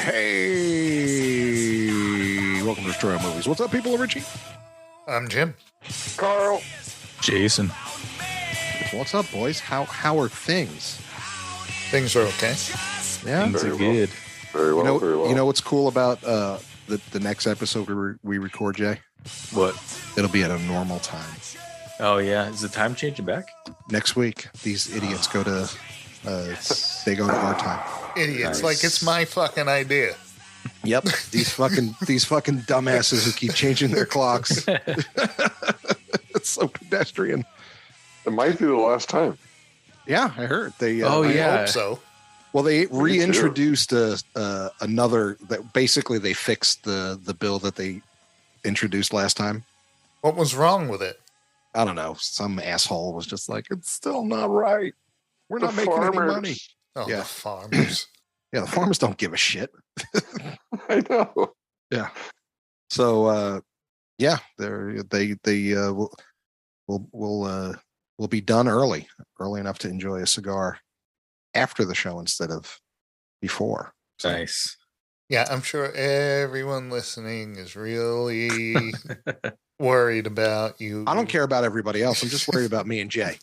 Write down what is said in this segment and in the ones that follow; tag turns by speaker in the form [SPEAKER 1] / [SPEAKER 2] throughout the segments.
[SPEAKER 1] Hey, welcome to Destroy Movies. What's up, people? Richie.
[SPEAKER 2] I'm Jim.
[SPEAKER 3] Carl.
[SPEAKER 4] Jason.
[SPEAKER 1] What's up, boys? How are things?
[SPEAKER 2] Things are okay.
[SPEAKER 1] Yeah,
[SPEAKER 4] Things are
[SPEAKER 3] Very well.
[SPEAKER 4] good.
[SPEAKER 3] Very well, very well.
[SPEAKER 1] You know what's cool about the next episode we record, Jay?
[SPEAKER 4] What?
[SPEAKER 1] It'll be at a normal time.
[SPEAKER 4] Oh, yeah. Is the time changing back?
[SPEAKER 1] Next week, these idiots go to our time.
[SPEAKER 2] Idiots,
[SPEAKER 4] Nice.
[SPEAKER 2] like it's my fucking idea.
[SPEAKER 1] Yep, these fucking dumbasses who keep changing their clocks. It's so pedestrian.
[SPEAKER 3] It might be the last time.
[SPEAKER 1] Yeah, I heard they.
[SPEAKER 4] Oh,
[SPEAKER 2] I
[SPEAKER 4] yeah.
[SPEAKER 2] hope so.
[SPEAKER 1] Well, they
[SPEAKER 3] too.
[SPEAKER 1] reintroduced another. That basically they fixed the bill that they introduced last time.
[SPEAKER 2] What was wrong with it?
[SPEAKER 1] I don't know. Some asshole was just like, it's still not right. We're
[SPEAKER 3] The
[SPEAKER 1] not making any
[SPEAKER 3] farmers.
[SPEAKER 1] money.
[SPEAKER 2] Oh,
[SPEAKER 1] Yeah.
[SPEAKER 2] the farmers.
[SPEAKER 1] Yeah, the farmers don't give a shit.
[SPEAKER 3] I know.
[SPEAKER 1] Yeah. So, yeah, they will be done early enough to enjoy a cigar after the show instead of before. So,
[SPEAKER 4] Nice.
[SPEAKER 2] Yeah, I'm sure everyone listening is really worried about you.
[SPEAKER 1] I don't care about everybody else. I'm just worried about me and Jay.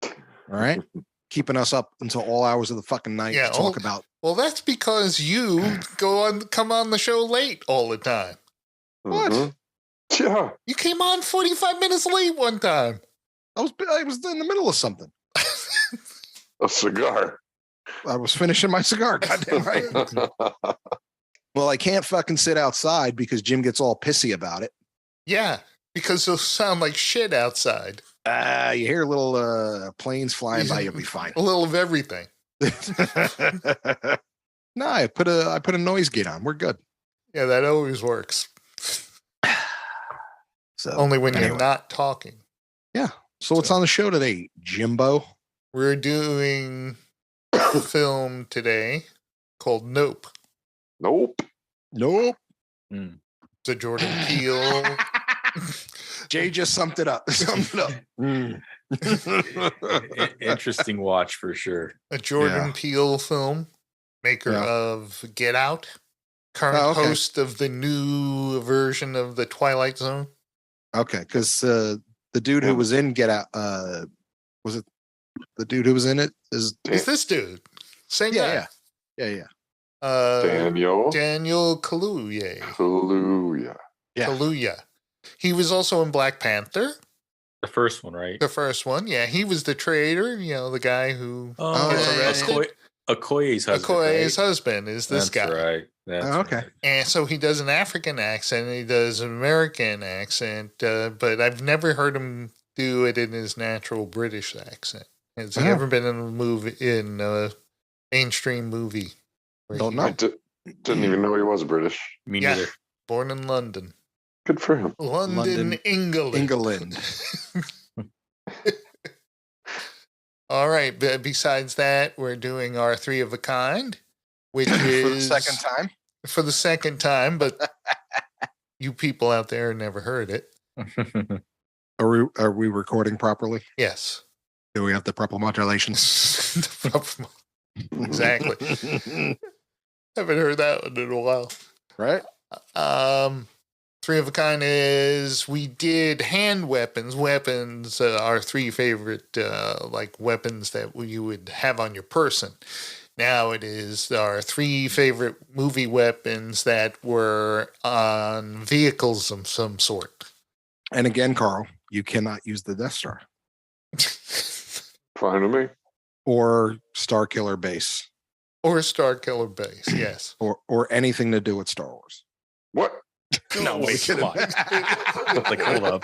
[SPEAKER 1] All right. Keeping us up until all hours of the fucking night
[SPEAKER 2] Yeah,
[SPEAKER 1] to talk about.
[SPEAKER 2] Well, that's because you come on the show late all the time.
[SPEAKER 1] What?
[SPEAKER 3] Mhm. Yeah.
[SPEAKER 2] You came on 45 minutes late one time.
[SPEAKER 1] I was in the middle of something.
[SPEAKER 3] A cigar.
[SPEAKER 1] I was finishing my cigar. Goddamn right. Well, I can't fucking sit outside because Jim gets all pissy about it.
[SPEAKER 2] Yeah, because it'll sound like shit outside.
[SPEAKER 1] You hear little planes flying by, you'll be fine.
[SPEAKER 2] A little of everything.
[SPEAKER 1] No, I put a noise gate on. We're good.
[SPEAKER 2] Yeah, that always works.
[SPEAKER 1] So
[SPEAKER 2] Only when
[SPEAKER 1] anyway.
[SPEAKER 2] you're not talking.
[SPEAKER 1] So what's on the show today, Jimbo?
[SPEAKER 2] We're doing a film today called Nope.
[SPEAKER 3] Nope.
[SPEAKER 1] Nope.
[SPEAKER 4] Mm.
[SPEAKER 2] It's a Jordan Peele.
[SPEAKER 1] Jay just summed it up.
[SPEAKER 4] Interesting watch for sure.
[SPEAKER 2] A Jordan
[SPEAKER 1] Yeah.
[SPEAKER 2] Peele film. Maker
[SPEAKER 1] Yeah.
[SPEAKER 2] of Get Out. Current
[SPEAKER 1] Oh, okay.
[SPEAKER 2] host of the new version of The Twilight Zone.
[SPEAKER 1] Okay, because the dude who was in Get Out, was it the dude who was in it? Is
[SPEAKER 2] Who's this dude? Same guy.
[SPEAKER 1] yeah.
[SPEAKER 2] Daniel Kaluuya.
[SPEAKER 3] Hallelujah.
[SPEAKER 1] Yeah.
[SPEAKER 2] Kaluuya. He was also in Black Panther,
[SPEAKER 4] The first one, right?
[SPEAKER 2] the first one. Yeah, he was the traitor, the guy who
[SPEAKER 1] Oh,
[SPEAKER 2] gets
[SPEAKER 1] yeah,
[SPEAKER 2] arrested.
[SPEAKER 4] Okoye's husband.
[SPEAKER 2] Okoye's
[SPEAKER 4] right?
[SPEAKER 2] husband is this
[SPEAKER 4] That's
[SPEAKER 2] guy.
[SPEAKER 4] right. That's
[SPEAKER 1] Oh, okay.
[SPEAKER 4] right.
[SPEAKER 2] And so he does an African accent and he does an American accent, but I've never heard him do it in his natural British accent. Has he
[SPEAKER 1] Oh.
[SPEAKER 2] ever been in a mainstream movie? where
[SPEAKER 1] Don't
[SPEAKER 2] he-
[SPEAKER 1] know.
[SPEAKER 3] I didn't even know he was British.
[SPEAKER 4] Me
[SPEAKER 2] Yeah.
[SPEAKER 4] neither.
[SPEAKER 2] Born in London.
[SPEAKER 3] Good for him.
[SPEAKER 2] London, England.
[SPEAKER 1] England.
[SPEAKER 2] All right. But besides that, we're doing our Three of a Kind, which
[SPEAKER 1] For the
[SPEAKER 2] is
[SPEAKER 1] second time.
[SPEAKER 2] For the second time, but you people out there never heard it.
[SPEAKER 1] Are we recording properly?
[SPEAKER 2] Yes.
[SPEAKER 1] Do we have the proper modulations?
[SPEAKER 2] Exactly. Haven't heard that one in a while.
[SPEAKER 1] Right?
[SPEAKER 2] Three of a Kind is we did hand weapons. Weapons are three favorite weapons that you would have on your person. Now it is our three favorite movie weapons that were on vehicles of some sort.
[SPEAKER 1] And again, Carl, you cannot use the Death Star
[SPEAKER 3] Fine with me.
[SPEAKER 1] or Star Killer Base
[SPEAKER 2] Or Star Killer Base, yes.
[SPEAKER 1] or anything to do with Star Wars.
[SPEAKER 3] What?
[SPEAKER 4] No, wait, come on. Like, hold up.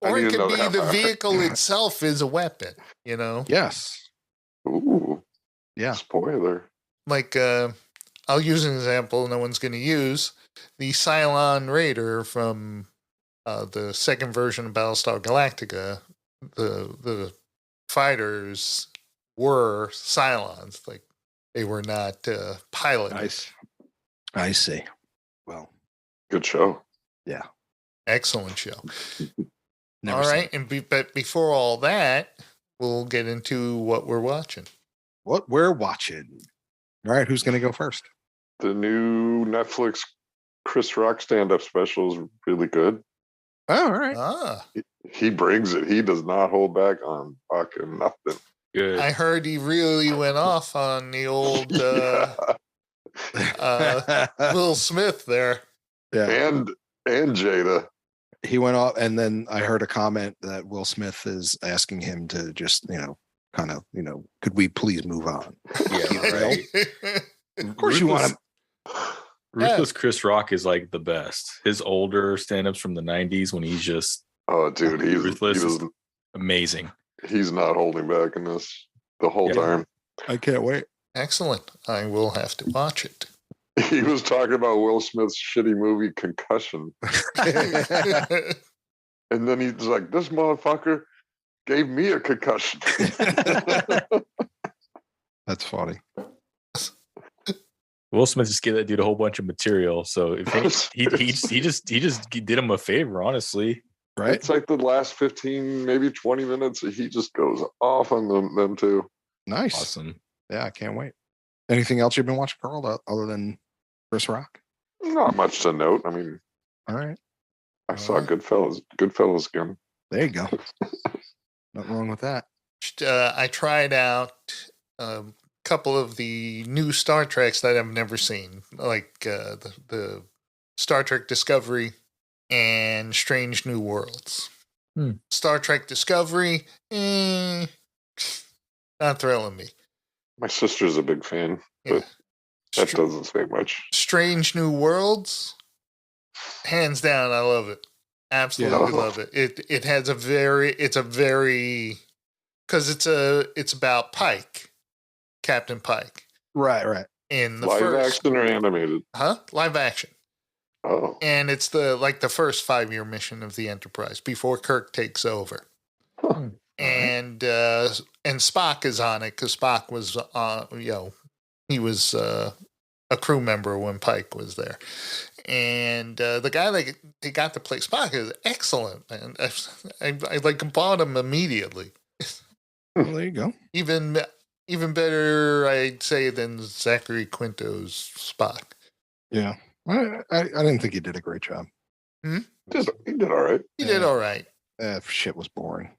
[SPEAKER 3] I
[SPEAKER 2] Or
[SPEAKER 3] need
[SPEAKER 2] it
[SPEAKER 3] to
[SPEAKER 2] could
[SPEAKER 3] know
[SPEAKER 2] be
[SPEAKER 3] that.
[SPEAKER 2] the vehicle itself is a weapon,
[SPEAKER 1] Yes.
[SPEAKER 3] Ooh.
[SPEAKER 1] Yeah.
[SPEAKER 3] Spoiler.
[SPEAKER 2] Like, I'll use an example no one's going to use. The Cylon Raider from the second version of Battlestar Galactica, the fighters were Cylons. Like, they were not piloted.
[SPEAKER 1] Nice. I see. Well,
[SPEAKER 3] Good show.
[SPEAKER 2] Excellent show.
[SPEAKER 1] never
[SPEAKER 2] All
[SPEAKER 1] seen
[SPEAKER 2] right. But before all that, we'll get into what we're watching.
[SPEAKER 1] What we're watching. All right, who's going to go first?
[SPEAKER 3] The new Netflix Chris Rock stand-up special is really good.
[SPEAKER 1] Oh, all right.
[SPEAKER 2] Ah,
[SPEAKER 3] He brings it. He does not hold back on fucking nothing.
[SPEAKER 4] Good.
[SPEAKER 2] I heard he really went off on the old Will Smith there.
[SPEAKER 1] Yeah.
[SPEAKER 3] And Jada.
[SPEAKER 1] He went off, and then I heard a comment that Will Smith is asking him to just, kind of, could we please move on?
[SPEAKER 4] Yeah, right.
[SPEAKER 1] Of course you want him.
[SPEAKER 4] Ruthless Chris Rock is like the best. His older stand-ups from the 90s when he's just
[SPEAKER 3] Oh, dude,
[SPEAKER 4] Ruthless is amazing.
[SPEAKER 3] He's not holding back in this the whole time.
[SPEAKER 1] I can't wait.
[SPEAKER 2] Excellent. I will have to watch it.
[SPEAKER 3] He was talking about Will Smith's shitty movie Concussion. And then he's like, this motherfucker gave me a concussion.
[SPEAKER 1] That's funny.
[SPEAKER 4] Will Smith just gave that dude a whole bunch of material. So if he just did him a favor, honestly.
[SPEAKER 1] Right?
[SPEAKER 3] It's like the last 15, maybe 20 minutes. He just goes off on them too.
[SPEAKER 1] Nice.
[SPEAKER 4] Awesome.
[SPEAKER 1] Yeah, I can't wait. Anything else you've been watching, Carl, other than Chris Rock?
[SPEAKER 3] Not much to note. I mean,
[SPEAKER 1] All right.
[SPEAKER 3] I saw Goodfellas again.
[SPEAKER 1] There you go. Nothing wrong with that.
[SPEAKER 2] I tried out a couple of the new Star Treks that I've never seen, like the Star Trek Discovery and Strange New Worlds. Star Trek Discovery, not thrilling me.
[SPEAKER 3] My sister's a big fan, but that doesn't say much.
[SPEAKER 2] Strange New Worlds, hands down, I love it. Absolutely love it. It has it's because it's about Pike, Captain Pike.
[SPEAKER 1] Right.
[SPEAKER 2] In the
[SPEAKER 3] Live action or animated?
[SPEAKER 2] Live action.
[SPEAKER 3] Oh.
[SPEAKER 2] And it's the first 5-year mission of the Enterprise before Kirk takes over.
[SPEAKER 3] Huh.
[SPEAKER 2] And Spock is on it because Spock was he was a crew member when Pike was there. And the guy that they got to play Spock is excellent, man. I like bought him immediately.
[SPEAKER 1] Well, there you go.
[SPEAKER 2] Even better, I'd say, than Zachary Quinto's Spock.
[SPEAKER 1] Yeah. I didn't think he did a great job.
[SPEAKER 3] He did all right.
[SPEAKER 2] He did all right.
[SPEAKER 1] Shit was boring.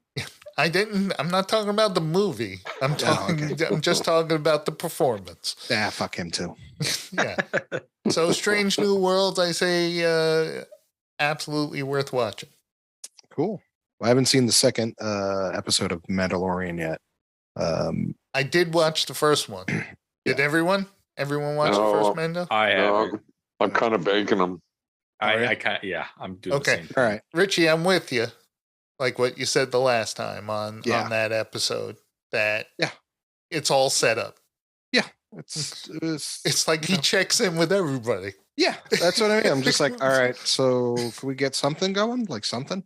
[SPEAKER 2] I'm not talking about the movie. I'm just talking about the performance.
[SPEAKER 1] Yeah, fuck him too.
[SPEAKER 2] Yeah. So Strange New Worlds, I say, absolutely worth watching.
[SPEAKER 1] Cool. I haven't seen the second episode of Mandalorian yet.
[SPEAKER 2] I did watch the first one. Did everyone watch the first Mando?
[SPEAKER 4] I have.
[SPEAKER 3] I'm kind of banking them.
[SPEAKER 4] I kind of, I'm doing the same thing.
[SPEAKER 1] All right.
[SPEAKER 2] Richie, I'm with you. Like what you said the last time on that episode, that it's all set up.
[SPEAKER 1] Yeah. It's
[SPEAKER 2] like he checks in with everybody.
[SPEAKER 1] Yeah, that's what I mean. I'm just like, all right, so can we get something going? Like something?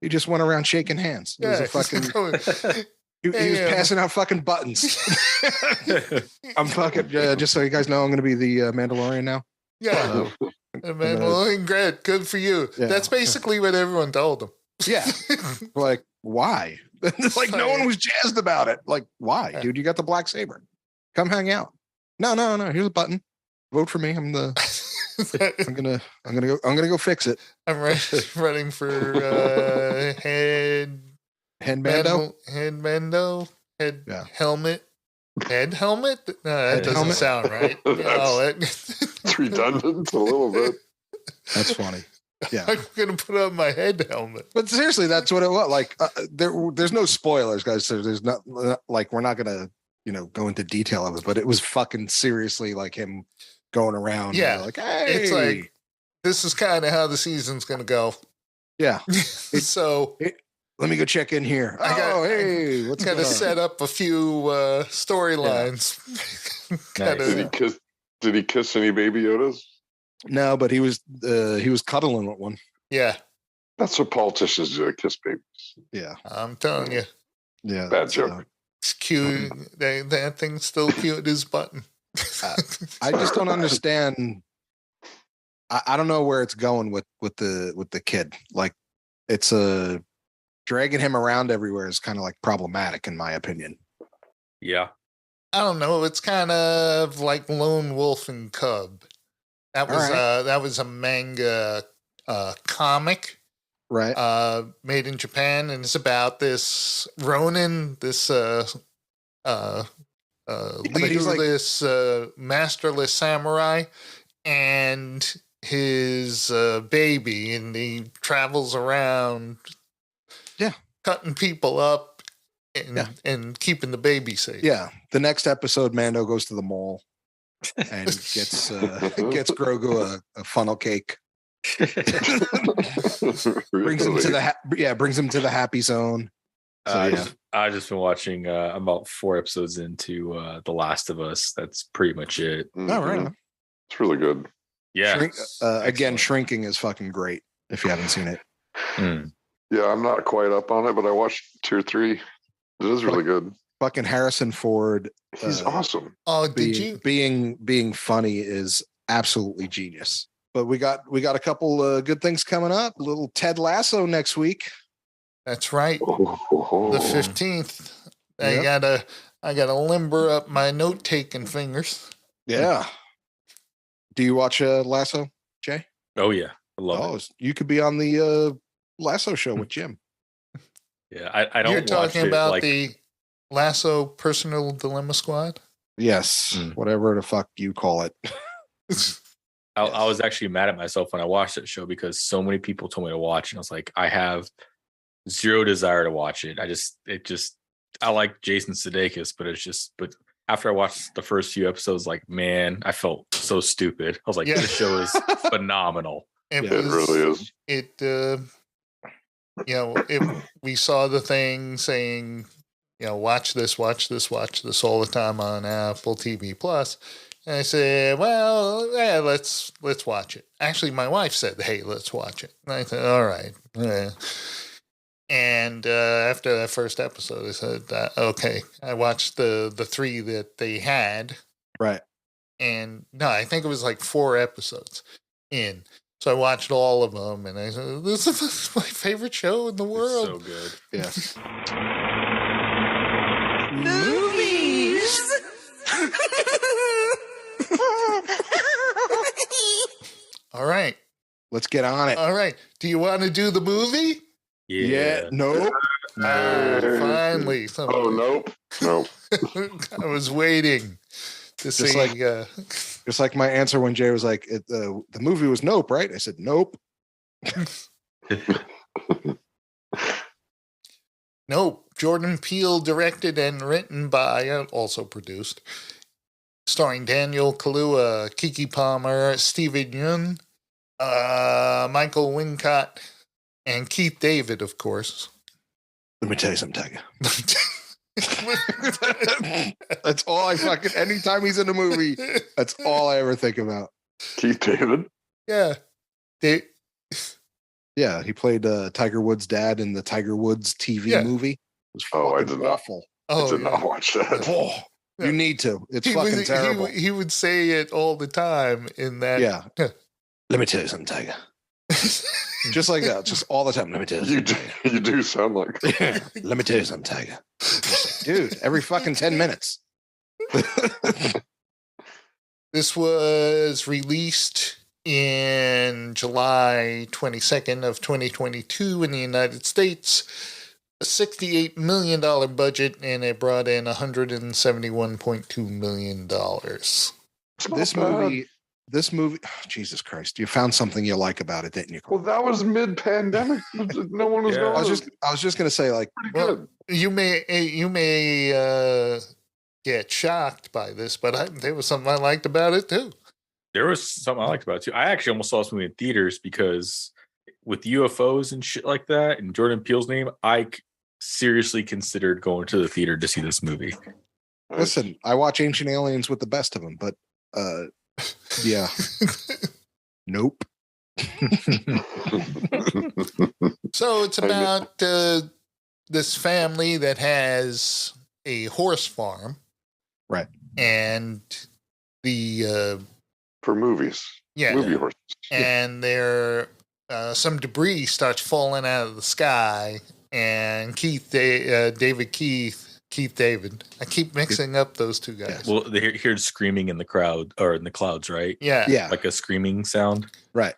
[SPEAKER 1] He just went around shaking hands. It was a fucking he was passing out fucking buttons. I'm fucking just so you guys know, I'm gonna be the Mandalorian now.
[SPEAKER 2] Yeah. Mandalorian, great, good for you. Yeah. That's basically what everyone told him.
[SPEAKER 1] Yeah. Like, why? Like no one was jazzed about it. Like, why? Dude, you got the black saber. Come hang out. No. Here's a button. Vote for me. I'm gonna go fix it.
[SPEAKER 2] I'm running for head
[SPEAKER 1] mando.
[SPEAKER 2] Helmet. Head helmet? No, that doesn't sound right.
[SPEAKER 3] It's redundant a little bit.
[SPEAKER 1] That's funny. Yeah,
[SPEAKER 2] I'm gonna put on my head helmet.
[SPEAKER 1] But seriously, that's what it was. Like, there's no spoilers, guys. So there's not like we're not gonna go into detail of it. But it was fucking seriously like him going around.
[SPEAKER 2] Yeah,
[SPEAKER 1] like hey,
[SPEAKER 2] it's like this is kind of how the season's gonna go.
[SPEAKER 1] Yeah.
[SPEAKER 2] Let
[SPEAKER 1] me go check in here.
[SPEAKER 2] What's got to set up a few storylines.
[SPEAKER 3] Nice. Did he kiss any baby Yodas?
[SPEAKER 1] No, but he was cuddling with one.
[SPEAKER 2] Yeah,
[SPEAKER 3] that's what politicians do. Kiss babies.
[SPEAKER 1] Yeah,
[SPEAKER 2] I'm telling you.
[SPEAKER 1] Yeah,
[SPEAKER 3] bad joke.
[SPEAKER 2] It's cute. That thing's still cute. His button.
[SPEAKER 1] I just don't understand. I don't know where it's going with the kid. Like, it's a dragging him around everywhere is kind of like problematic in my opinion.
[SPEAKER 4] Yeah.
[SPEAKER 2] I don't know. It's kind of like Lone Wolf and Cub. That was a manga comic,
[SPEAKER 1] right?
[SPEAKER 2] Made in Japan, and it's about this Ronin, this leaderless, masterless samurai, and his baby, and he travels around, cutting people up and keeping the baby safe.
[SPEAKER 1] Yeah. The next episode, Mando goes to the mall and gets Grogu a funnel cake. Brings him to the happy zone. So,
[SPEAKER 4] I just been watching about 4 episodes into The Last of Us. That's pretty much it.
[SPEAKER 3] Mm-hmm.
[SPEAKER 1] Oh, right.
[SPEAKER 3] It's really good.
[SPEAKER 4] Yeah.
[SPEAKER 1] Again, Shrinking is fucking great if you haven't seen it.
[SPEAKER 4] Mm.
[SPEAKER 3] Yeah, I'm not quite up on it, but I watched 2 or 3. It is really good.
[SPEAKER 1] Fucking Harrison Ford.
[SPEAKER 3] He's awesome.
[SPEAKER 2] Oh, did you?
[SPEAKER 1] Being funny is absolutely genius. But we got a couple good things coming up. A little Ted Lasso next week.
[SPEAKER 2] That's right. The 15th.
[SPEAKER 1] Yep.
[SPEAKER 2] I gotta limber up my note taking fingers.
[SPEAKER 1] Yeah. Do you watch Lasso, Jay?
[SPEAKER 4] Oh yeah, I love it.
[SPEAKER 1] You could be on the Lasso show with Jim.
[SPEAKER 4] Yeah, I don't.
[SPEAKER 2] You're talking about
[SPEAKER 4] like,
[SPEAKER 2] the Lasso Personal Dilemma Squad?
[SPEAKER 1] Yes, whatever the fuck you call it.
[SPEAKER 4] I was actually mad at myself when I watched that show because so many people told me to watch, and I was like, I have zero desire to watch it. I like Jason Sudeikis, but after I watched the first few episodes, like, man, I felt so stupid. I was like, this show is phenomenal.
[SPEAKER 3] It really is.
[SPEAKER 2] We saw the thing saying, watch this all the time on Apple TV Plus. And I said, well, yeah, let's watch it. Actually, my wife said, hey, let's watch it. And I said, all right. Yeah. And after that first episode, I said, okay. I watched the 3 that they had.
[SPEAKER 1] Right.
[SPEAKER 2] And no, I think it was like 4 episodes in. So I watched all of them, and I said, this is my favorite show in the world.
[SPEAKER 4] It's so good.
[SPEAKER 1] Yes.
[SPEAKER 5] Movies!
[SPEAKER 2] All right.
[SPEAKER 1] Let's get on it.
[SPEAKER 2] All right. Do you want to do the movie?
[SPEAKER 1] Yeah. Nope.
[SPEAKER 2] Finally.
[SPEAKER 3] Nope.
[SPEAKER 2] I was waiting to see.
[SPEAKER 1] Just like my answer when Jay was like, the movie was Nope, right? I said, nope.
[SPEAKER 2] Nope. Jordan Peele directed and written by, also produced, starring Daniel Kaluuya, Kiki Palmer, Steven Yeun, Michael Wincott, and Keith David, of course.
[SPEAKER 1] Let me tell you something, Tiger. That's all I fucking, anytime he's in a movie, that's all I ever think about.
[SPEAKER 3] Keith David?
[SPEAKER 2] Yeah.
[SPEAKER 1] Yeah, he played Tiger Woods' dad in the Tiger Woods TV movie. It was fucking awful.
[SPEAKER 3] I did not watch that.
[SPEAKER 1] Oh, you need to. It's fucking terrible.
[SPEAKER 2] He would say it all the time in that.
[SPEAKER 1] Yeah. Let me tell you something, Tiger. Just like that, just all the time. Let me tell you something.
[SPEAKER 3] You do sound like
[SPEAKER 1] Let me tell you something, Tiger. Dude, every fucking 10 minutes.
[SPEAKER 2] This was released in July 22nd of 2022 in the United States. A $68 million budget, and it brought in $171.2 million.
[SPEAKER 1] This movie, oh, Jesus Christ! You found something you like about it, didn't you?
[SPEAKER 3] Well, that was mid-pandemic. No one was going.
[SPEAKER 1] I was just gonna say, like,
[SPEAKER 3] pretty good.
[SPEAKER 2] You may get shocked by this, but there was something I liked about it too.
[SPEAKER 4] There was something I liked about it too. I actually almost saw this movie in theaters because with UFOs and shit like that, and Jordan Peele's name, I seriously considered going to the theater to see this movie.
[SPEAKER 1] Listen, I watch Ancient Aliens with the best of them, but yeah, nope.
[SPEAKER 2] So it's about this family that has a horse farm,
[SPEAKER 1] right?
[SPEAKER 2] And
[SPEAKER 3] for movies, movie horses,
[SPEAKER 2] and there some debris starts falling out of the sky and David Keith David. I keep mixing up those two guys.
[SPEAKER 4] Well, they heard screaming in the crowd or in the clouds, right?
[SPEAKER 2] Yeah.
[SPEAKER 4] Like a screaming sound.
[SPEAKER 1] Right.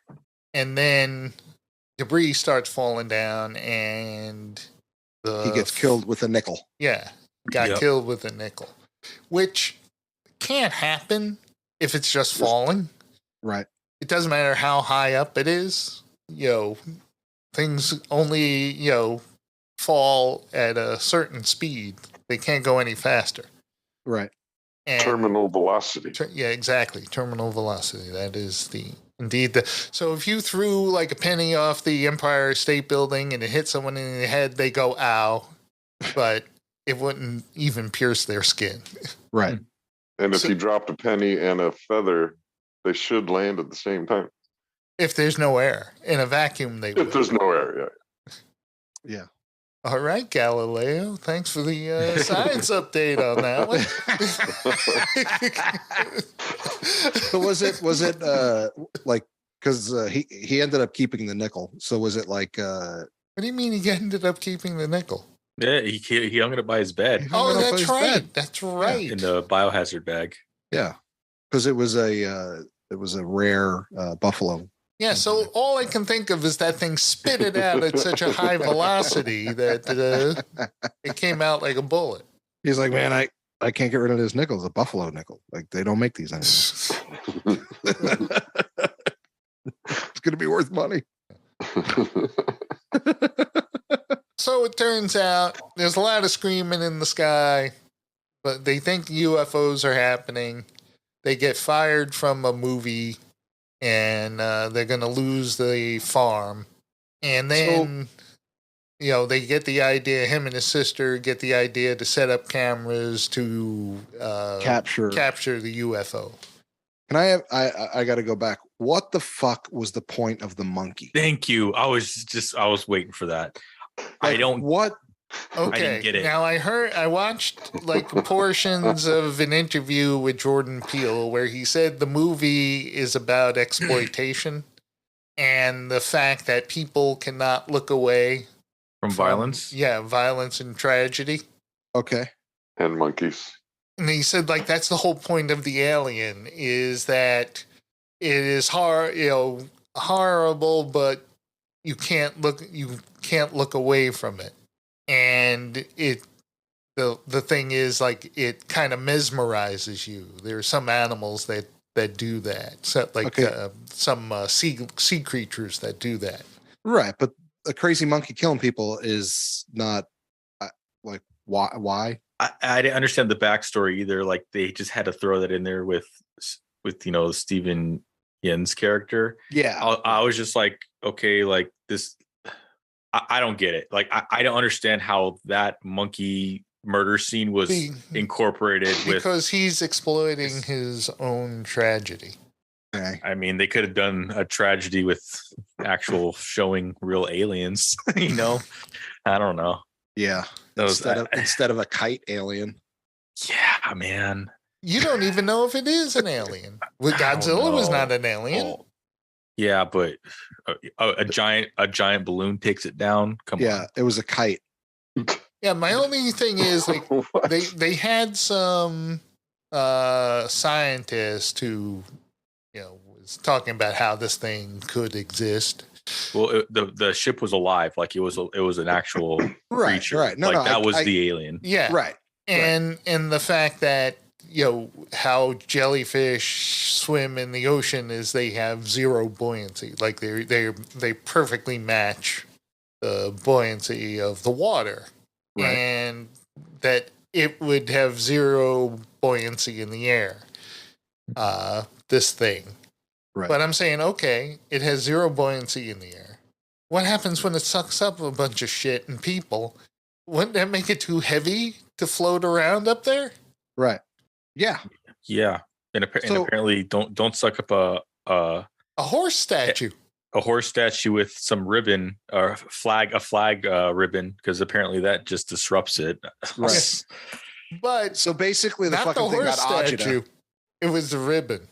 [SPEAKER 2] And then debris starts falling down, and
[SPEAKER 1] he gets killed with a nickel.
[SPEAKER 2] Yeah. Got killed with a nickel, which can't happen if it's just falling.
[SPEAKER 1] Right.
[SPEAKER 2] It doesn't matter how high up it is. Things only, fall at a certain speed. They can't go any faster.
[SPEAKER 1] Right.
[SPEAKER 3] And terminal velocity.
[SPEAKER 2] Yeah, exactly. Terminal velocity. That is so if you threw like a penny off the Empire State Building and it hit someone in the head, they go, ow. But it wouldn't even pierce their skin.
[SPEAKER 1] Right.
[SPEAKER 3] And if you dropped a penny and a feather, they should land at the same time.
[SPEAKER 2] If there's no air. In a vacuum, they would.
[SPEAKER 3] If there's no air, yeah.
[SPEAKER 1] Yeah.
[SPEAKER 2] All right, Galileo. Thanks for the science update on that one.
[SPEAKER 1] So was it like, because he ended up keeping the nickel. So was it like...
[SPEAKER 2] What do you mean he ended up keeping the nickel?
[SPEAKER 4] Yeah, he hung it by his bed.
[SPEAKER 2] Oh, that's right. That's right.
[SPEAKER 4] In the biohazard bag.
[SPEAKER 1] Yeah, because it was a rare buffalo.
[SPEAKER 2] Yeah, so all I can think of is that thing spit it out at such a high velocity that it came out like a bullet.
[SPEAKER 1] He's like, man, I can't get rid of this nickel. It's a buffalo nickel. Like, they don't make these anymore. It's going to be worth money.
[SPEAKER 2] So it turns out there's a lot of screaming in the sky, but they think UFOs are happening. They get fired from a movie, and they're going to lose the farm. And then, they get the idea, him and his sister get the idea to set up cameras to capture the UFO.
[SPEAKER 1] Can I got to go back. What the fuck was the point of the monkey?
[SPEAKER 4] Thank you. I was waiting for that.
[SPEAKER 1] Like,
[SPEAKER 4] Okay.
[SPEAKER 2] I didn't get it. Now I watched like portions of an interview with Jordan Peele where he said the movie is about exploitation and the fact that people cannot look away
[SPEAKER 4] from violence.
[SPEAKER 2] Yeah, violence and tragedy.
[SPEAKER 1] Okay.
[SPEAKER 3] And monkeys.
[SPEAKER 2] And he said like that's the whole point of the Alien is that it is horrible, but you can't look away from it. And the thing is like it kind of mesmerizes you. There are some animals that do that. So like some sea creatures that do that.
[SPEAKER 1] Right, but a crazy monkey killing people is not like why?
[SPEAKER 4] I didn't understand the backstory either. Like they just had to throw that in there with Stephen Yen's character.
[SPEAKER 1] Yeah,
[SPEAKER 4] I was just like, okay, like this. I don't get it. Like I don't understand how that monkey murder scene was incorporated
[SPEAKER 2] because he's exploiting his own tragedy.
[SPEAKER 1] Okay.
[SPEAKER 4] I mean, they could have done a tragedy with actual showing real aliens. I don't know.
[SPEAKER 1] Yeah, instead of a kite alien.
[SPEAKER 4] Yeah, man.
[SPEAKER 2] You don't even know if it is an alien. Godzilla was not an alien.
[SPEAKER 4] Oh. Yeah, but a giant balloon takes it down. Come on.
[SPEAKER 1] Yeah, it was a kite.
[SPEAKER 2] Yeah, my only thing is like they had some scientist who was talking about how this thing could exist.
[SPEAKER 4] Well, the ship was alive, like it was an actual creature.
[SPEAKER 1] Right.
[SPEAKER 4] That was the alien.
[SPEAKER 2] Yeah.
[SPEAKER 1] Right.
[SPEAKER 2] And the fact that how jellyfish swim in the ocean is they have zero buoyancy. Like they perfectly match the buoyancy of the water.
[SPEAKER 1] Right.
[SPEAKER 2] And that it would have zero buoyancy in the air. This thing.
[SPEAKER 1] Right.
[SPEAKER 2] But I'm saying, okay, it has zero buoyancy in the air. What happens when it sucks up a bunch of shit and people? Wouldn't that make it too heavy to float around up there?
[SPEAKER 1] Right. Yeah.
[SPEAKER 4] Yeah. And apparently don't suck up a
[SPEAKER 2] horse statue.
[SPEAKER 4] A horse statue with some ribbon or a flag ribbon, because apparently that just disrupts it.
[SPEAKER 1] Right.
[SPEAKER 2] But
[SPEAKER 1] so basically the
[SPEAKER 2] not
[SPEAKER 1] fucking
[SPEAKER 2] the
[SPEAKER 1] thing got
[SPEAKER 2] horse statue.
[SPEAKER 1] agita.
[SPEAKER 2] It was the ribbon.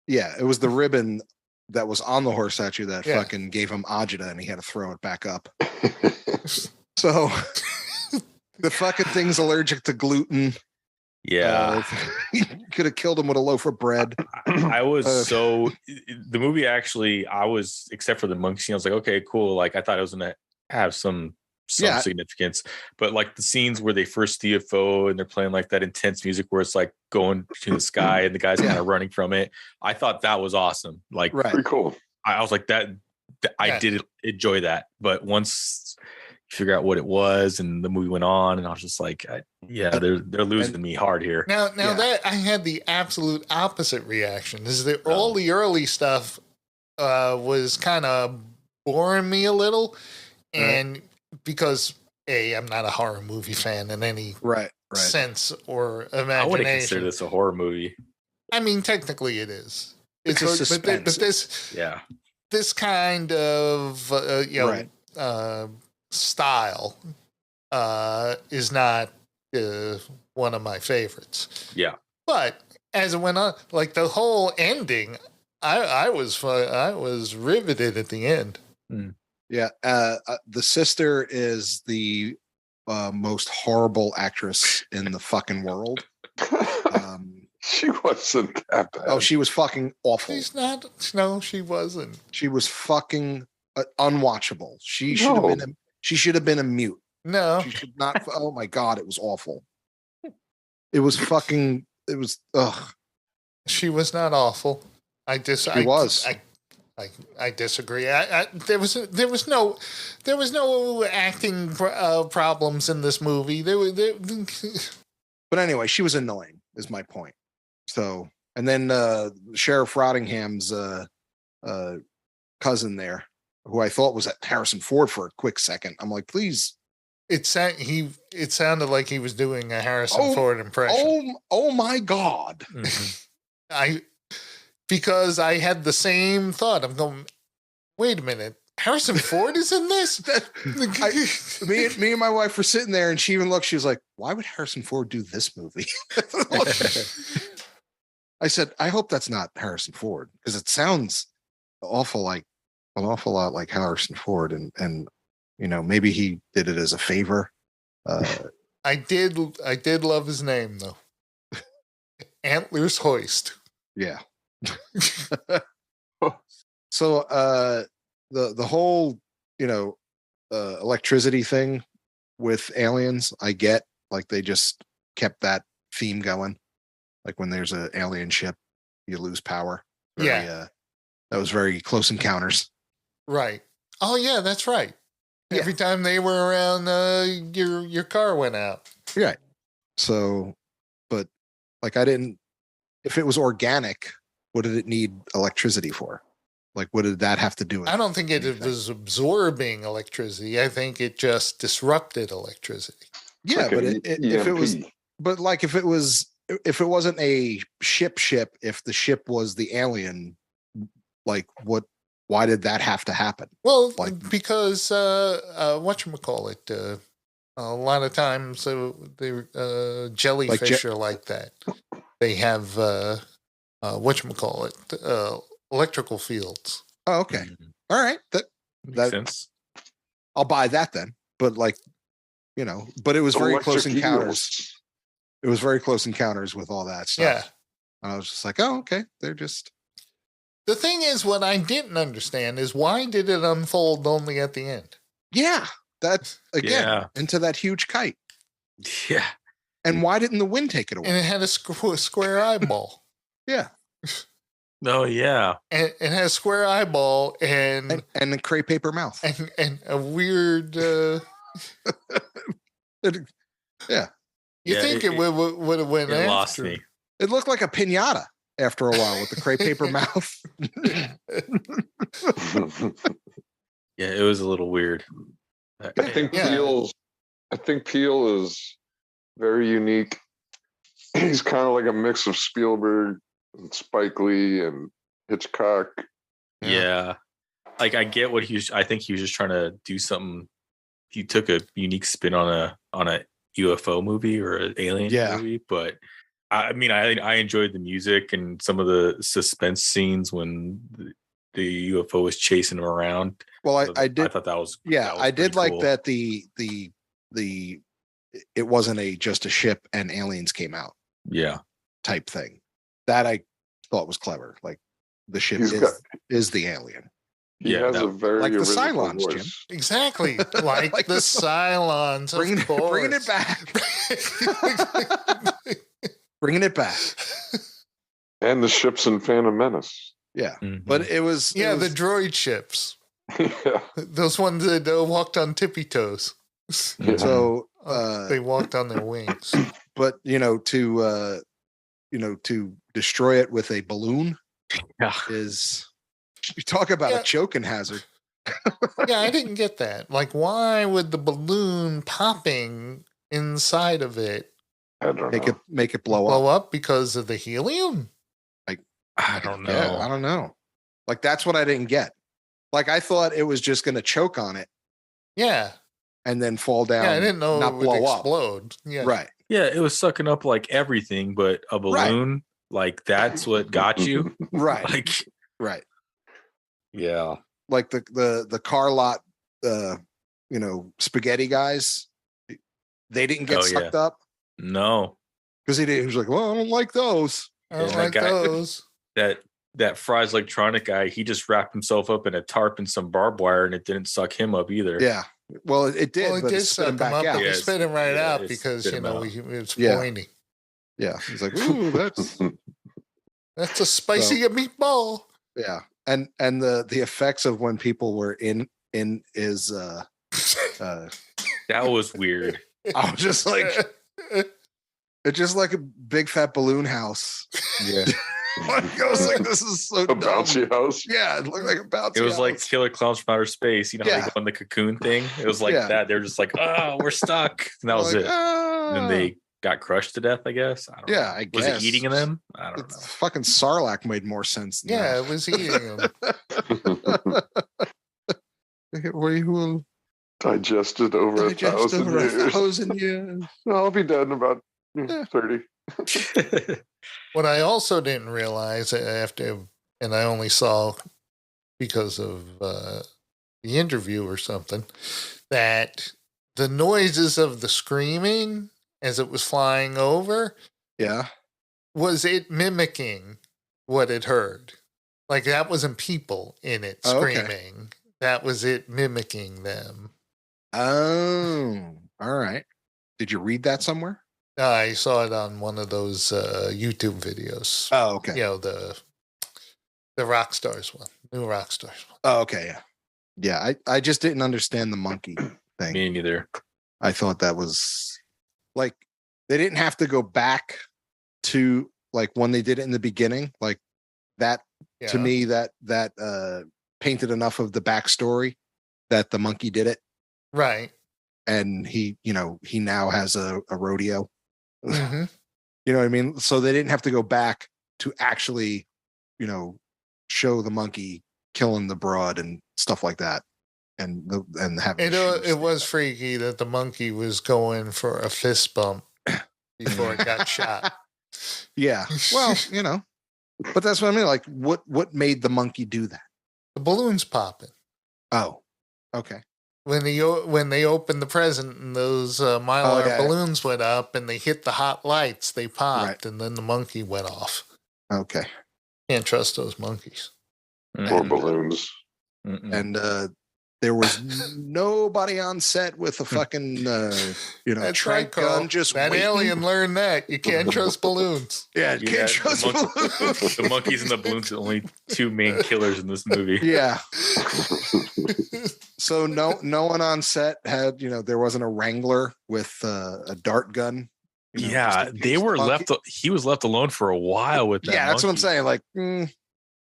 [SPEAKER 1] Yeah, it was the ribbon that was on the horse statue that fucking gave him agita, and he had to throw it back up. So the fucking thing's allergic to gluten.
[SPEAKER 4] Yeah.
[SPEAKER 1] Could have killed him with a loaf of bread.
[SPEAKER 4] I was the movie actually, except for the monkey scene, I was like, okay, cool. Like I thought it was going to have some significance, but like the scenes where they first UFO and they're playing like that intense music where it's like going to the sky and the guy's kind of running from it. I thought that was awesome. Like,
[SPEAKER 3] Pretty cool.
[SPEAKER 4] I was like I did enjoy that, but once you figure out what it was and the movie went on, and I was just like, they're losing me hard here.
[SPEAKER 2] Now that I had the absolute opposite reaction. Is that all the early stuff was kind of boring me a little, and because I'm not a horror movie fan in any sense or imagination. I
[SPEAKER 4] wouldn't consider this a horror movie.
[SPEAKER 2] I mean, technically it is.
[SPEAKER 1] It's a suspense.
[SPEAKER 2] But this kind of style is not one of my favorites.
[SPEAKER 4] Yeah,
[SPEAKER 2] but as it went on, like the whole ending, I was riveted at the end.
[SPEAKER 1] Yeah, the sister is the most horrible actress in the fucking world.
[SPEAKER 3] She wasn't that bad.
[SPEAKER 1] Oh, she was fucking awful.
[SPEAKER 2] She's not. No, she wasn't.
[SPEAKER 1] She was fucking unwatchable. She should have been. She should have been a mute.
[SPEAKER 2] No,
[SPEAKER 1] she should not. Oh my god, it was awful. It was fucking. It was. Ugh.
[SPEAKER 2] She was not awful. I disagree. There was no acting problems in this movie.
[SPEAKER 1] But anyway, she was annoying. Is my point. So, and then Sheriff Rottingham's cousin there, who I thought was Harrison Ford for a quick second. I'm like, please.
[SPEAKER 2] It sounded like he was doing a Harrison Ford impression.
[SPEAKER 1] Oh my God.
[SPEAKER 2] Mm-hmm. Because I had the same thought. I'm going, wait a minute. Harrison Ford is in this?
[SPEAKER 1] Me and my wife were sitting there, and she even looked. She was like, why would Harrison Ford do this movie? I said, I hope that's not Harrison Ford, because it sounds an awful lot like Harrison Ford, and maybe he did it as a favor.
[SPEAKER 2] I did love his name though. Antlers Hoist.
[SPEAKER 1] Yeah. So the whole electricity thing with aliens, I get, like, they just kept that theme going. Like when there's an alien ship, you lose power. That was very Close Encounters.
[SPEAKER 2] Right. Oh yeah, that's right. Yeah. Every time they were around, your car went out.
[SPEAKER 1] Right. So, but like if it was organic, what did it need electricity for? Like, what did that have to do with
[SPEAKER 2] I don't think it was absorbing electricity. I think it just disrupted electricity.
[SPEAKER 1] Yeah, like but if it was, but like if it wasn't a ship, if the ship was the alien, like why did that have to happen?
[SPEAKER 2] Well, because whatchamacallit, a lot of times they jellyfish are like that. They have electrical fields.
[SPEAKER 1] Oh, okay. All right. That makes sense. I'll buy that then. But but it was very close encounters. It was very close encounters with all that stuff.
[SPEAKER 2] Yeah.
[SPEAKER 1] And I was just like, oh, okay. They're just.
[SPEAKER 2] The thing is, what I didn't understand is why did it unfold only at the end?
[SPEAKER 1] Yeah. That, again, into that huge kite.
[SPEAKER 4] Yeah.
[SPEAKER 1] And why didn't the wind take it away?
[SPEAKER 2] And it had a square eyeball.
[SPEAKER 1] Yeah.
[SPEAKER 4] Oh, yeah.
[SPEAKER 2] And it has a square eyeball and
[SPEAKER 1] a crepe paper mouth.
[SPEAKER 2] And a weird...
[SPEAKER 1] yeah.
[SPEAKER 2] You think it would have went after.
[SPEAKER 4] Lost me.
[SPEAKER 1] It looked like a piñata after a while with the crepe paper mouth.
[SPEAKER 4] Yeah, it was a little weird.
[SPEAKER 3] I think Peele is very unique. He's kind of like a mix of Spielberg and Spike Lee and Hitchcock.
[SPEAKER 4] Yeah. Like I get what I think he was just trying to do something. He took a unique spin on a UFO movie or an alien movie, but I mean, I enjoyed the music and some of the suspense scenes when the UFO was chasing him around.
[SPEAKER 1] Well, I did.
[SPEAKER 4] I thought that was
[SPEAKER 1] I did like
[SPEAKER 4] cool.
[SPEAKER 1] that the it wasn't just a ship and aliens came out.
[SPEAKER 4] Yeah,
[SPEAKER 1] type thing. That I thought was clever. Like the ship is the alien.
[SPEAKER 3] He has a very
[SPEAKER 1] like the Cylons,
[SPEAKER 3] voice.
[SPEAKER 1] Jim.
[SPEAKER 2] Exactly, like the Cylons.
[SPEAKER 1] Bringing it back. Bringing it back.
[SPEAKER 3] And the ships in Phantom Menace.
[SPEAKER 1] Yeah, but it was
[SPEAKER 2] the droid ships.
[SPEAKER 3] Yeah.
[SPEAKER 2] Those ones that walked on tippy toes.
[SPEAKER 1] So
[SPEAKER 2] they walked on their wings.
[SPEAKER 1] But to destroy it with a balloon is, you talk about a choking hazard.
[SPEAKER 2] Yeah, I didn't get that. Like, why would the balloon popping inside of it
[SPEAKER 1] make it blow
[SPEAKER 2] up because of the helium?
[SPEAKER 4] I don't know.
[SPEAKER 1] Yeah, I don't know. Like, that's what I didn't get. Like, I thought it was just going to choke on it.
[SPEAKER 2] Yeah.
[SPEAKER 1] And then fall down.
[SPEAKER 2] Yeah, I didn't know
[SPEAKER 1] not
[SPEAKER 2] it would
[SPEAKER 1] blow
[SPEAKER 2] explode.
[SPEAKER 1] Up.
[SPEAKER 2] Yeah.
[SPEAKER 1] Right.
[SPEAKER 4] Yeah, it was sucking up like everything, but a balloon, like that's what got you.
[SPEAKER 1] Right.
[SPEAKER 4] Like,
[SPEAKER 1] right.
[SPEAKER 4] Yeah.
[SPEAKER 1] Like the car lot, spaghetti guys, they didn't get sucked up.
[SPEAKER 4] No.
[SPEAKER 1] Because he was like, well, I don't like those.
[SPEAKER 2] I don't like those.
[SPEAKER 4] That Fry's electronic guy, he just wrapped himself up in a tarp and some barbed wire, and it didn't suck him up either.
[SPEAKER 1] Yeah. Well, it did.
[SPEAKER 2] Well, it did suck him up. It spit him right out because, it was pointy.
[SPEAKER 1] Yeah. He's like, ooh,
[SPEAKER 2] that's a spicy meatball.
[SPEAKER 1] Yeah. And the effects of when people were in is
[SPEAKER 4] that was weird.
[SPEAKER 1] I was just like, it's just like a big fat balloon house.
[SPEAKER 4] Yeah.
[SPEAKER 1] I was like, this is so dumb.
[SPEAKER 3] Bouncy house.
[SPEAKER 1] Yeah, it looked like a bouncy house.
[SPEAKER 4] It was like Killer Clowns from Outer Space. You know how they go on the cocoon thing? It was like that. They're just like, oh, we're stuck. And that was it. And then they got crushed to death, I guess. I don't know.
[SPEAKER 1] I guess.
[SPEAKER 4] Was it eating them? I don't know.
[SPEAKER 1] Fucking Sarlacc made more sense than that.
[SPEAKER 2] It was eating them.
[SPEAKER 1] We will
[SPEAKER 3] digested over 1,000 years. I'll be dead in about 30.
[SPEAKER 2] What I also didn't realize and I only saw because of the interview or something, that the noises of the screaming as it was flying over, was it mimicking what it heard? Like, that wasn't people in it screaming. Okay. That was it mimicking them.
[SPEAKER 1] Oh, all right. Did you read that somewhere?
[SPEAKER 2] I saw it on one of those YouTube videos.
[SPEAKER 1] Oh, okay.
[SPEAKER 2] The Rockstars one, new Rockstars one.
[SPEAKER 1] Oh, okay, yeah. I just didn't understand the monkey thing.
[SPEAKER 4] Me neither.
[SPEAKER 1] I thought that was like they didn't have to go back to like when they did it in the beginning, like that. Yeah. To me, that painted enough of the backstory that the monkey did it,
[SPEAKER 2] right?
[SPEAKER 1] And he now has a rodeo.
[SPEAKER 2] Mm-hmm.
[SPEAKER 1] You know what I mean? So they didn't have to go back to actually, show the monkey killing the broad and stuff like that, and having
[SPEAKER 2] it was freaky that the monkey was going for a fist bump before it got shot.
[SPEAKER 1] Yeah, well, but that's what I mean. Like, what made the monkey do that?
[SPEAKER 2] The balloons popping.
[SPEAKER 1] Oh, okay.
[SPEAKER 2] When they opened the present and those Mylar balloons went up and they hit the hot lights, they popped, and then the monkey went off.
[SPEAKER 1] Okay.
[SPEAKER 2] Can't trust those monkeys.
[SPEAKER 3] Or balloons.
[SPEAKER 1] And there was nobody on set with a fucking trank gun. Just
[SPEAKER 2] that waiting. Alien learned that you can't trust balloons.
[SPEAKER 1] Yeah, you can't trust balloons.
[SPEAKER 4] The monkeys and the balloons are the only two main killers in this movie.
[SPEAKER 1] Yeah. So no one on set had there wasn't a Wrangler with a dart gun.
[SPEAKER 4] They were left. He was left alone for a while with that.
[SPEAKER 1] Yeah, that's
[SPEAKER 4] monkey.
[SPEAKER 1] what I'm saying. Like.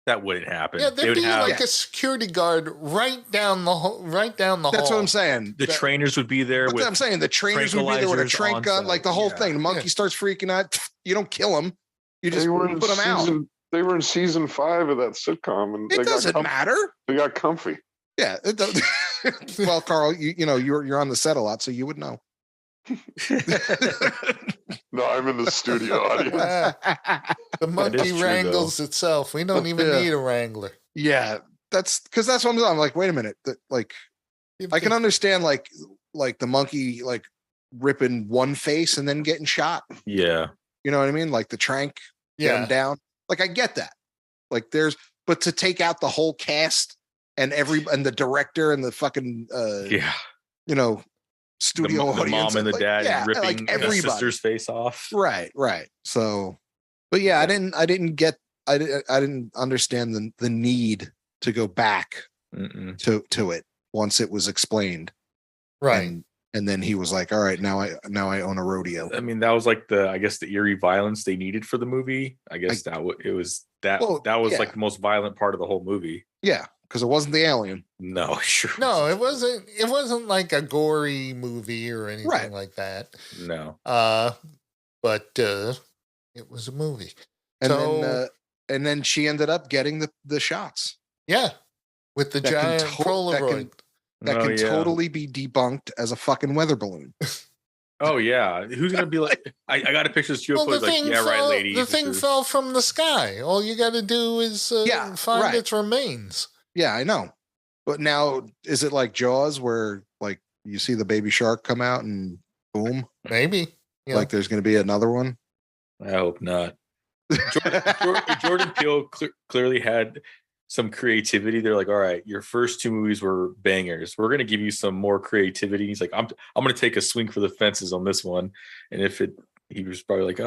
[SPEAKER 4] That wouldn't happen.
[SPEAKER 2] Yeah, there'd be like a security guard right down the hall.
[SPEAKER 1] That's what I'm saying.
[SPEAKER 4] The trainers would be there.
[SPEAKER 1] I'm saying the trainers would be there with a trank gun, like the whole thing. The monkey starts freaking out. You don't kill him. You just put him out.
[SPEAKER 3] They were in season 5 of that sitcom, and
[SPEAKER 1] it doesn't matter.
[SPEAKER 3] They got comfy.
[SPEAKER 1] Yeah. It does. Well, Carl, you're on the set a lot, so you would know.
[SPEAKER 3] No, I'm in the studio audience.
[SPEAKER 2] The monkey wrangles itself. We don't even need a wrangler.
[SPEAKER 1] Yeah, that's because that's what I'm like, wait a minute. Like I can understand like the monkey like ripping one face and then getting shot.
[SPEAKER 4] Yeah.
[SPEAKER 1] You know what I mean? Like the trank, get him down. Like I get that. Like but to take out the whole cast and the director and the fucking you know, studio
[SPEAKER 4] the
[SPEAKER 1] audience,
[SPEAKER 4] mom and the
[SPEAKER 1] like,
[SPEAKER 4] dad ripping
[SPEAKER 1] like
[SPEAKER 4] the sister's face off.
[SPEAKER 1] Right. So, but yeah, I didn't understand the need to go back to it once it was explained.
[SPEAKER 2] Right.
[SPEAKER 1] And then he was like, all right, now I own a rodeo.
[SPEAKER 4] I mean, that was like the eerie violence they needed for the movie. I guess that was like the most violent part of the whole movie.
[SPEAKER 1] Yeah, because it wasn't the alien.
[SPEAKER 4] No, sure.
[SPEAKER 2] No, it wasn't. It wasn't like a gory movie or anything like that.
[SPEAKER 4] No.
[SPEAKER 2] But it was a movie.
[SPEAKER 1] And then she ended up getting the shots.
[SPEAKER 2] Yeah, with the giant Polaroid.
[SPEAKER 1] That can totally be debunked as a fucking weather balloon.
[SPEAKER 4] Oh yeah, who's gonna be like? I got a picture of this UFO. Like, yeah, right, lady.
[SPEAKER 2] The thing fell from the sky. All you got to do is find its remains.
[SPEAKER 1] Yeah, I know. But now, is it like Jaws, where like you see the baby shark come out and boom?
[SPEAKER 2] Maybe.
[SPEAKER 1] Yeah. Like there's going to be another one.
[SPEAKER 4] I hope not. Jordan Peele clearly had some creativity. They're like, all right, your first two movies were bangers. We're gonna give you some more creativity. He's like, I'm gonna take a swing for the fences on this one. And he was probably like,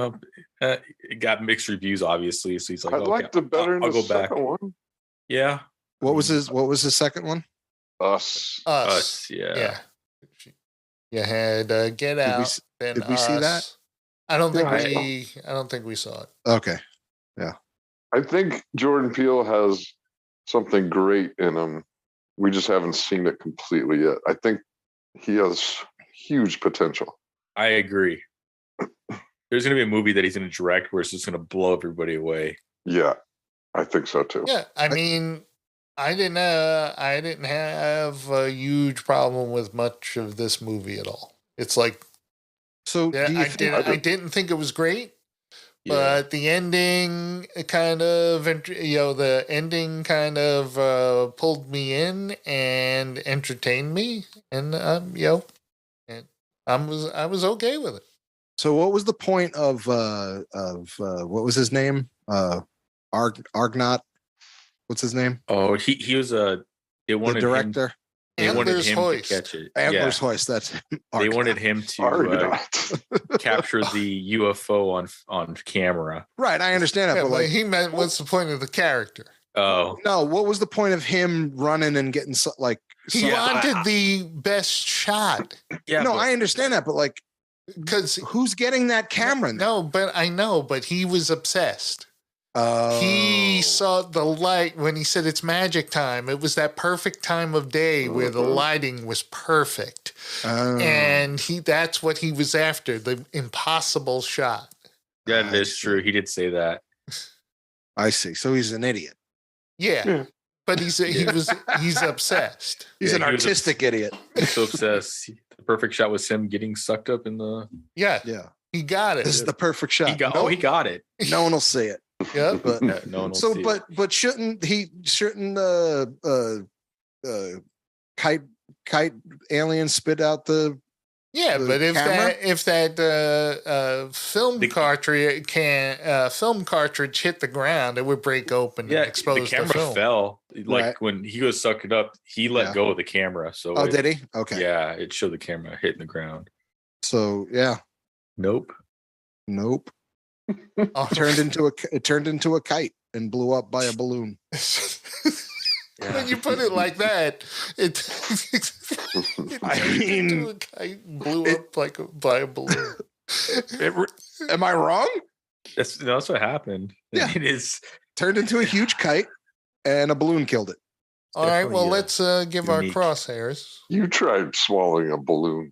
[SPEAKER 4] it got mixed reviews, obviously. So he's like,
[SPEAKER 3] I liked it better in the second one.
[SPEAKER 4] Yeah.
[SPEAKER 1] What was his second one?
[SPEAKER 3] Us.
[SPEAKER 2] Yeah. You had Get Out.
[SPEAKER 1] Did we see that?
[SPEAKER 2] I don't think we saw it.
[SPEAKER 1] Okay. Yeah.
[SPEAKER 3] I think Jordan Peele has something great in him. We just haven't seen it completely yet. I think he has huge potential.
[SPEAKER 4] I agree. There's going to be a movie that he's going to direct where it's just going to blow everybody away.
[SPEAKER 3] Yeah, I think so too.
[SPEAKER 2] Yeah, I mean, I didn't have a huge problem with much of this movie at all. It's like, I didn't think it was great. Yeah. But the ending kind of, pulled me in and entertained me, and and I was okay with it.
[SPEAKER 1] So, what was the point of what was his name? Argonaut. What's his name?
[SPEAKER 4] Oh, he was the
[SPEAKER 1] director.
[SPEAKER 4] They wanted him to catch it.
[SPEAKER 1] Antler's Hoist. That's
[SPEAKER 4] they wanted him to capture the UFO on camera.
[SPEAKER 1] Right, I understand that, but
[SPEAKER 2] he meant, what's the point of the character?
[SPEAKER 4] Oh
[SPEAKER 1] no, what was the point of him running and getting
[SPEAKER 2] he wanted the best shot.
[SPEAKER 1] Yeah, no, I understand that, but
[SPEAKER 2] because
[SPEAKER 1] who's getting that camera?
[SPEAKER 2] No, but he was obsessed. He saw the light when he said it's magic time. It was that perfect time of day where the lighting was perfect. And that's what he was after, the impossible shot.
[SPEAKER 4] That is true. He did say that.
[SPEAKER 1] I see. So he's an idiot.
[SPEAKER 2] Yeah. But he's obsessed.
[SPEAKER 1] He's an artistic idiot.
[SPEAKER 4] He's so obsessed. The perfect shot was him getting sucked up in the
[SPEAKER 2] Yeah. He got it.
[SPEAKER 1] This is the perfect shot.
[SPEAKER 4] He got it.
[SPEAKER 1] No one will see it.
[SPEAKER 2] Yeah,
[SPEAKER 1] but
[SPEAKER 4] no one will see it.
[SPEAKER 1] But shouldn't kite alien spit out the
[SPEAKER 2] but if that film cartridge hit the ground, it would break open and expose
[SPEAKER 4] the camera.
[SPEAKER 2] Film.
[SPEAKER 4] Fell when he was sucked it up. He let go of the camera. So
[SPEAKER 1] did he? Okay.
[SPEAKER 4] Yeah, it showed the camera hitting the ground.
[SPEAKER 1] So yeah.
[SPEAKER 4] Nope.
[SPEAKER 1] It turned into a kite and blew up by a balloon.
[SPEAKER 2] When you put it like that, it into a kite and blew up by a balloon.
[SPEAKER 1] Am I wrong?
[SPEAKER 4] That's what happened.
[SPEAKER 1] Yeah,
[SPEAKER 4] it is
[SPEAKER 1] turned into a huge kite and a balloon killed it.
[SPEAKER 2] All right, well, let's give our crosshairs.
[SPEAKER 3] You tried swallowing a balloon.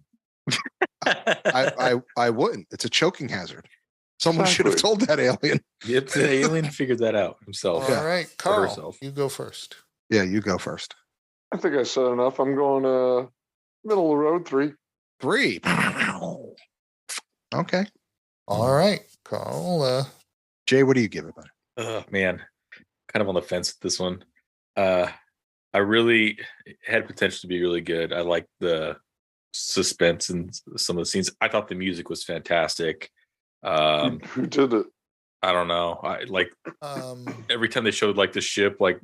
[SPEAKER 1] I wouldn't. It's a choking hazard. Someone should have told that alien.
[SPEAKER 4] Yep, the alien figured that out himself.
[SPEAKER 2] All right, Carl, you go first.
[SPEAKER 1] Yeah, you go first.
[SPEAKER 3] I think I said enough. I'm going middle of the road, 3.
[SPEAKER 1] 3. Okay.
[SPEAKER 2] All right, Carl.
[SPEAKER 1] Jay, what do you give it?
[SPEAKER 4] Oh man, kind of on the fence with this one. I really had potential to be really good. I liked the suspense and some of the scenes. I thought the music was fantastic.
[SPEAKER 3] Who did it?
[SPEAKER 4] I don't know. I like every time they showed like the ship like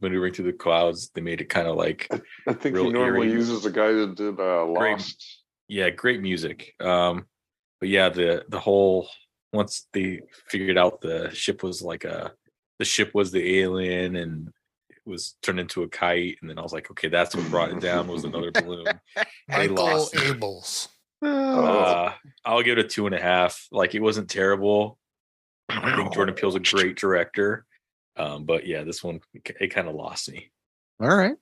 [SPEAKER 4] maneuvering through the clouds, they made it kind of like
[SPEAKER 3] I think
[SPEAKER 4] real
[SPEAKER 3] he normally
[SPEAKER 4] eerie.
[SPEAKER 3] uses the guy that did Lost.
[SPEAKER 4] Great music. But yeah, the whole once they figured out the ship was the alien and it was turned into a kite, and then I was like, okay, that's what brought it down was another balloon.
[SPEAKER 2] Michael Abels.
[SPEAKER 4] I'll give it a 2.5. Like, it wasn't terrible. I think Jordan Peele's a great director. But yeah, this one, it kind of lost me.
[SPEAKER 1] All right.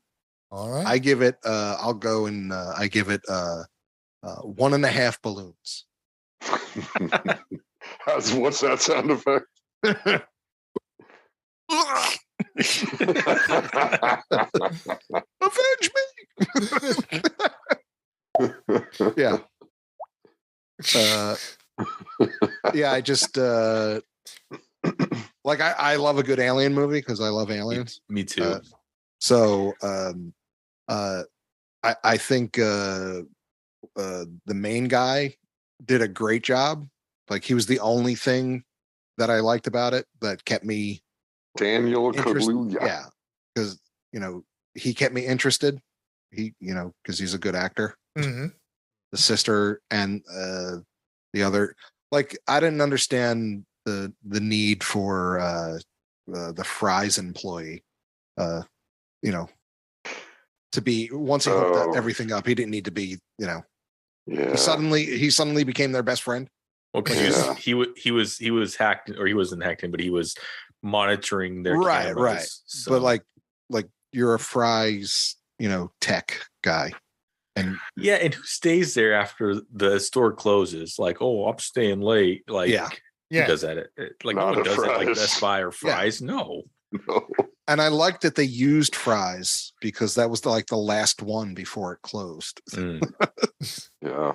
[SPEAKER 2] I
[SPEAKER 1] give it I'll go and I give it 1.5 balloons.
[SPEAKER 3] What's that sound effect?
[SPEAKER 1] Avenge me. Yeah. Yeah, I just like I love a good alien movie because I love aliens.
[SPEAKER 4] Me too.
[SPEAKER 1] So I think the main guy did a great job. Like, he was the only thing that I liked about it that kept me
[SPEAKER 3] Daniel Kaluuya.
[SPEAKER 1] Yeah, because he kept me interested. He because he's a good actor.
[SPEAKER 2] Mm-hmm.
[SPEAKER 1] The sister and the other, like, I didn't understand the need for the Fry's employee, to be, once he hooked everything up, he didn't need to be,
[SPEAKER 3] Yeah.
[SPEAKER 1] he suddenly became their best friend.
[SPEAKER 4] Well, because he was hacked, or he wasn't hacked in, but he was monitoring their cameras.
[SPEAKER 1] Right.
[SPEAKER 4] So.
[SPEAKER 1] But like you're a Fry's, tech guy. And
[SPEAKER 4] yeah, and who stays there after the store closes? Like, oh, I'm staying late. Like, who does that? Like, no one does that. Like Best Buy or Fry's. No.
[SPEAKER 1] And I liked that they used Fry's because that was the last one before it closed.
[SPEAKER 3] Yeah.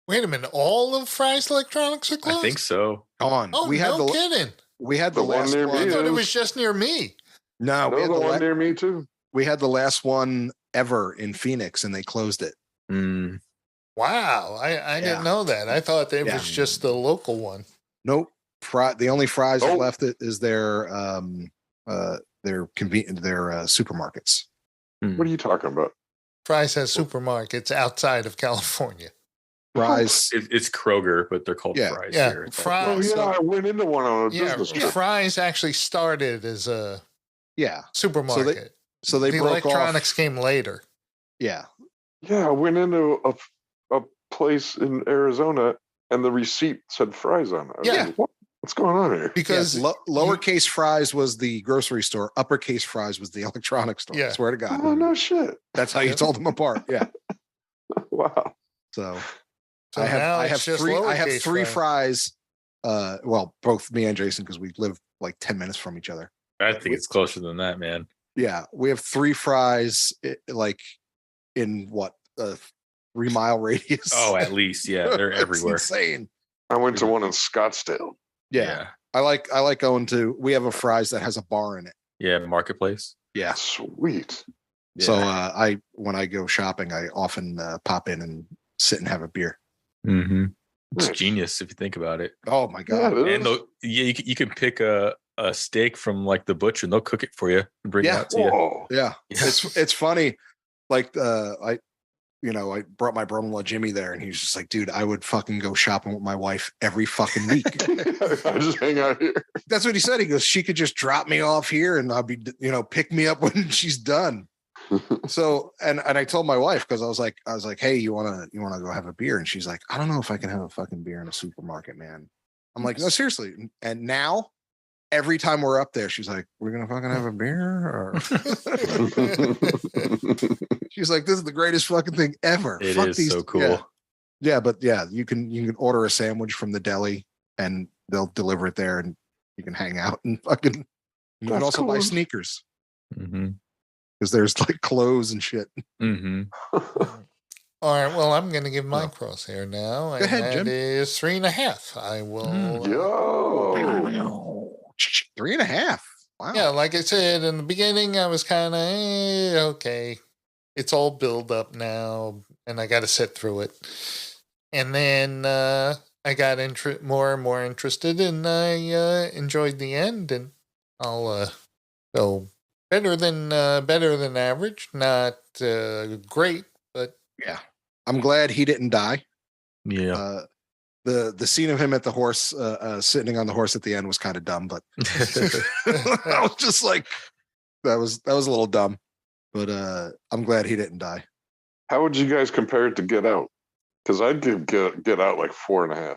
[SPEAKER 2] Wait a minute! All of Fry's Electronics are closed.
[SPEAKER 4] I think so.
[SPEAKER 1] On.
[SPEAKER 2] Oh, kidding!
[SPEAKER 1] We had the last
[SPEAKER 3] one near
[SPEAKER 1] one.
[SPEAKER 3] me.
[SPEAKER 2] I thought it was just near me.
[SPEAKER 1] No, we had the
[SPEAKER 3] one near me too.
[SPEAKER 1] We had the last one ever in Phoenix, and they closed it.
[SPEAKER 2] Wow, I didn't know that. I thought it was just the local one.
[SPEAKER 1] Nope. The only Fry's left is their supermarkets.
[SPEAKER 3] What are you talking about?
[SPEAKER 2] Fry's has supermarkets outside of California.
[SPEAKER 1] Fry's,
[SPEAKER 4] it's Kroger, but they're called Fry's here.
[SPEAKER 2] Fry's.
[SPEAKER 3] I went into one on a business trip.
[SPEAKER 2] Fry's actually started as a supermarket.
[SPEAKER 1] So they
[SPEAKER 2] the
[SPEAKER 1] broke
[SPEAKER 2] electronics
[SPEAKER 1] off.
[SPEAKER 2] Came later.
[SPEAKER 1] Yeah.
[SPEAKER 3] Yeah, I went into a place in Arizona, and the receipt said Fry's on it.
[SPEAKER 2] Yeah.
[SPEAKER 3] What's going on here?
[SPEAKER 2] Because
[SPEAKER 1] lowercase Fry's was the grocery store. Uppercase Fry's was the electronics store.
[SPEAKER 2] Yeah.
[SPEAKER 1] I swear to God.
[SPEAKER 3] Oh, no shit.
[SPEAKER 1] That's how you told them apart. Yeah.
[SPEAKER 3] Wow.
[SPEAKER 1] So
[SPEAKER 2] So
[SPEAKER 1] I have three Fry's. Well, both me and Jason, because we live like 10 minutes from each other.
[SPEAKER 4] I think it's closer than that, man.
[SPEAKER 1] Yeah, we have 3 Fry's, like, in what, 3-mile radius.
[SPEAKER 4] Oh, at least, yeah, they're everywhere.
[SPEAKER 1] Insane.
[SPEAKER 3] I went to one in Scottsdale.
[SPEAKER 1] Yeah. I like going to. We have a Fry's that has a bar in it.
[SPEAKER 4] Yeah, Marketplace.
[SPEAKER 1] Yeah,
[SPEAKER 3] sweet.
[SPEAKER 1] Yeah. So when I go shopping, I often pop in and sit and have a beer.
[SPEAKER 4] Mm-hmm. It's genius if you think about it.
[SPEAKER 1] Oh my God!
[SPEAKER 4] And you can pick a steak from like the butcher, and they'll cook it for you and bring it out to you.
[SPEAKER 1] Yeah, it's funny. Like I brought my brother-in-law Jimmy there, and he's just like, dude, I would fucking go shopping with my wife every fucking week.
[SPEAKER 3] I just hang out here.
[SPEAKER 1] That's what he said. He goes, she could just drop me off here, and I'll be, pick me up when she's done. So, and I told my wife, because I was like, hey, you wanna go have a beer? And she's like, I don't know if I can have a fucking beer in a supermarket, man. I'm like, no, seriously. And now, every time we're up there, she's like, we're gonna fucking have a beer, or she's like, this is the greatest fucking thing ever.
[SPEAKER 4] It is so cool.
[SPEAKER 1] Yeah, but yeah, you can order a sandwich from the deli, and they'll deliver it there, and you can hang out and fucking. You can also buy sneakers.
[SPEAKER 4] Mm-hmm.
[SPEAKER 1] Because there's like clothes and shit.
[SPEAKER 4] Mm-hmm.
[SPEAKER 2] All right. Well, I'm going to give my crosshair now.
[SPEAKER 1] Go ahead, Jim.
[SPEAKER 2] That is 3.5. I will.
[SPEAKER 3] Yo.
[SPEAKER 1] 3.5. Wow.
[SPEAKER 2] Yeah, like I said in the beginning, I was kind of okay. It's all build up now, and I got to sit through it. And then I got more and more interested, and I enjoyed the end. And I'll go better than average. Not great, but
[SPEAKER 1] yeah. I'm glad he didn't die.
[SPEAKER 4] Yeah.
[SPEAKER 1] The scene of him at the horse, sitting on the horse at the end was kind of dumb, but I was just like, that was a little dumb. But I'm glad he didn't die.
[SPEAKER 3] How would you guys compare it to Get Out? Because I did Get Out like 4.5.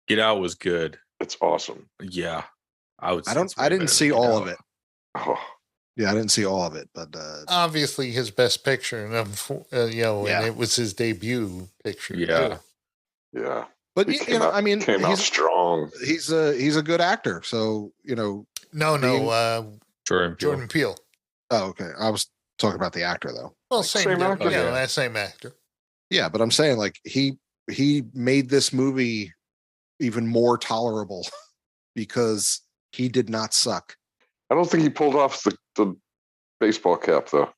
[SPEAKER 4] Get Out was good.
[SPEAKER 3] It's awesome.
[SPEAKER 4] Yeah. I
[SPEAKER 1] didn't see all of it.
[SPEAKER 3] Oh,
[SPEAKER 1] Yeah, I didn't see all of it, but
[SPEAKER 2] obviously his best picture, and and it was his debut picture.
[SPEAKER 4] Yeah.
[SPEAKER 3] yeah.
[SPEAKER 1] But
[SPEAKER 3] Came out strong.
[SPEAKER 1] He's a good actor, so
[SPEAKER 2] No,
[SPEAKER 4] Jordan
[SPEAKER 2] Peele.
[SPEAKER 1] Oh, okay. I was talking about the actor though.
[SPEAKER 2] Well, same actor.
[SPEAKER 4] Yeah.
[SPEAKER 2] Same actor.
[SPEAKER 1] Yeah, but I'm saying like he made this movie even more tolerable because he did not suck.
[SPEAKER 3] I don't think he pulled off the baseball cap though.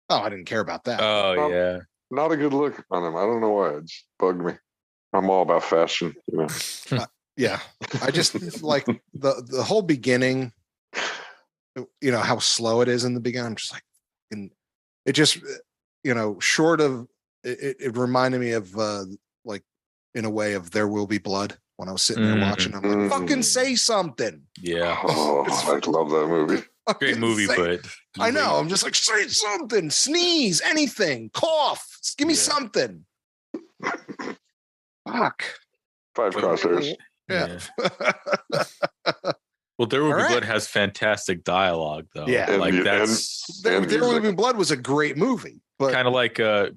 [SPEAKER 1] Oh, I didn't care about that.
[SPEAKER 4] Oh, yeah.
[SPEAKER 3] Not a good look on him. I don't know why. It just bugged me. I'm all about fashion,
[SPEAKER 1] Yeah, I just like the whole beginning. How slow it is in the beginning. I'm just like, and it just short of it reminded me of like in a way of There Will Be Blood when I was sitting there watching. I'm like, fucking say something.
[SPEAKER 4] Yeah.
[SPEAKER 3] Oh, I love that movie.
[SPEAKER 4] Great movie, but
[SPEAKER 1] I know. I'm just like, say something, sneeze, anything, cough, give me something. Fuck.
[SPEAKER 3] 5 crosshairs.
[SPEAKER 1] Yeah.
[SPEAKER 4] Well, There Will Be Blood has fantastic dialogue, though.
[SPEAKER 1] Yeah.
[SPEAKER 3] There
[SPEAKER 1] Will Be Blood was a great movie, but
[SPEAKER 4] kind of like I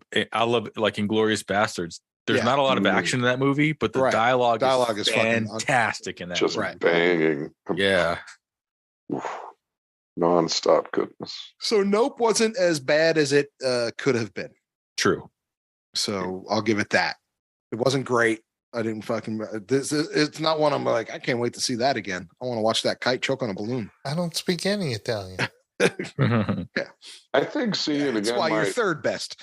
[SPEAKER 4] love like Inglourious Bastards. There's not a lot of action in that movie, but the dialogue is fantastic in that.
[SPEAKER 3] Just
[SPEAKER 4] movie.
[SPEAKER 3] banging.
[SPEAKER 4] Yeah.
[SPEAKER 3] Non-stop goodness.
[SPEAKER 1] So Nope wasn't as bad as it could have been.
[SPEAKER 4] True.
[SPEAKER 1] So I'll give it that. It wasn't great. I didn't fucking. It's not one I'm like, I can't wait to see that again. I want to watch that kite choke on a balloon.
[SPEAKER 2] I don't speak any Italian.
[SPEAKER 1] Yeah.
[SPEAKER 3] I think seeing it again.
[SPEAKER 1] That's why you're third best.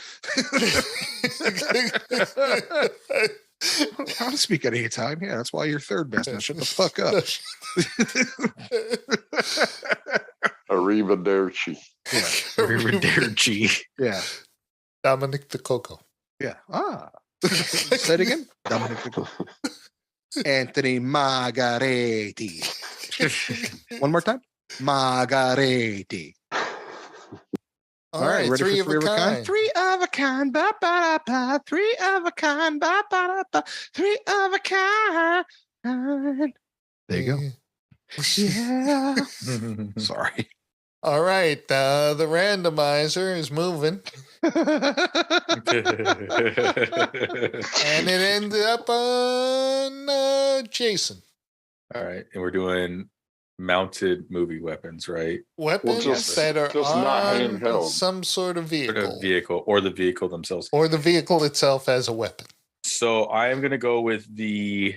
[SPEAKER 1] I don't speak any Italian. Yeah, that's why you're third best. Now shut the fuck up.
[SPEAKER 3] Arrivederci.
[SPEAKER 1] Yeah.
[SPEAKER 4] Arrivederci.
[SPEAKER 1] Yeah.
[SPEAKER 2] Dominic the Coco.
[SPEAKER 1] Yeah. Say it again. Dominic the Coco. Anthony Margaretti. One more time. Margaretti.
[SPEAKER 2] All right, ready 3 of a kind.
[SPEAKER 1] 3 of a kind. Ba ba ba. 3 of a kind. Ba ba ba. 3 of a kind. There you go. Yeah. Sorry.
[SPEAKER 2] All right. The randomizer is moving. And it ended up on Jason.
[SPEAKER 4] All right. And we're doing mounted movie weapons, right?
[SPEAKER 2] Weapons that are
[SPEAKER 3] not
[SPEAKER 2] on
[SPEAKER 3] handheld.
[SPEAKER 2] some sort of vehicle.
[SPEAKER 4] Or the vehicle themselves.
[SPEAKER 2] Or the vehicle itself as a weapon.
[SPEAKER 4] So I am going to go with the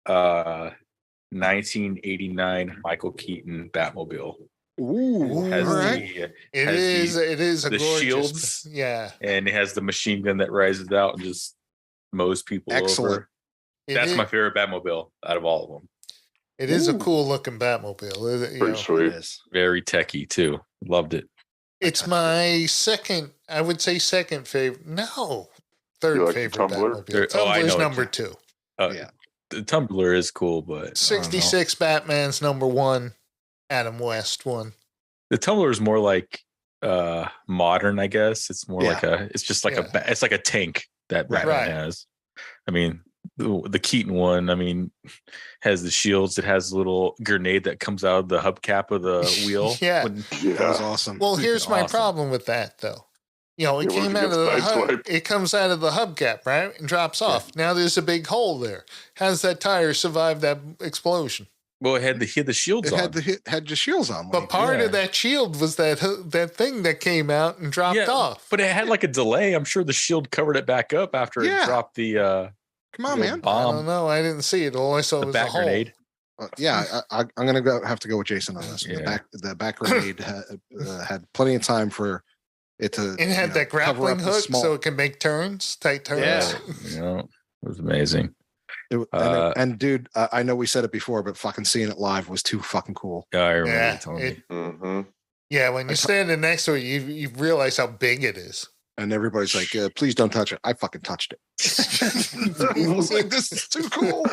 [SPEAKER 4] 1989 Michael Keaton Batmobile.
[SPEAKER 1] Ooh,
[SPEAKER 4] Has
[SPEAKER 1] all right.
[SPEAKER 2] It is a
[SPEAKER 4] the
[SPEAKER 2] gorgeous,
[SPEAKER 4] shields.
[SPEAKER 2] Yeah.
[SPEAKER 4] And it has the machine gun that rises out and just mows people over. That's my favorite Batmobile out of all of them.
[SPEAKER 2] It is a cool looking Batmobile.
[SPEAKER 3] Pretty sweet.
[SPEAKER 1] It is.
[SPEAKER 4] Very techie too. Loved it.
[SPEAKER 2] It's my second favorite. No, third favorite
[SPEAKER 3] Tumbler?
[SPEAKER 2] Batmobile. Tumbler's number 2.
[SPEAKER 1] Yeah.
[SPEAKER 4] The Tumbler is cool, but
[SPEAKER 2] 66 Batman's number 1. Adam West one.
[SPEAKER 4] The Tumbler is more like modern, I guess. It's more like it's just like it's like a tank that Batman has. I mean, the Keaton one, I mean, has the shields. It has a little grenade that comes out of the hubcap of the wheel.
[SPEAKER 1] That was awesome.
[SPEAKER 2] Well, here's my problem with that, though. It came out of the hub, it comes out of the hubcap, right, and drops off. Now there's a big hole there. How does that tire survive that explosion?
[SPEAKER 4] Well, it had the shields on.
[SPEAKER 1] Had the shields on.
[SPEAKER 2] But part of that shield was that thing that came out and dropped off.
[SPEAKER 4] But it had like a delay. I'm sure the shield covered it back up after it dropped the
[SPEAKER 1] come on, man.
[SPEAKER 4] bomb.
[SPEAKER 2] I don't know. I didn't see it. All I saw was a hole.
[SPEAKER 4] Grenade.
[SPEAKER 1] I'm gonna have to go with Jason on this.
[SPEAKER 4] Yeah.
[SPEAKER 1] The back grenade had plenty of time for it to.
[SPEAKER 2] It had that grappling hook, so it can make tight turns.
[SPEAKER 4] Yeah, it was amazing.
[SPEAKER 1] And dude, I know we said it before, but fucking seeing it live was too fucking cool.
[SPEAKER 4] Yeah, I remember you telling me.
[SPEAKER 3] Mm-hmm.
[SPEAKER 2] Yeah, when you're standing next to it, you realize how big it is.
[SPEAKER 1] And everybody's like, please don't touch it. I fucking touched it. I was like, this is too cool.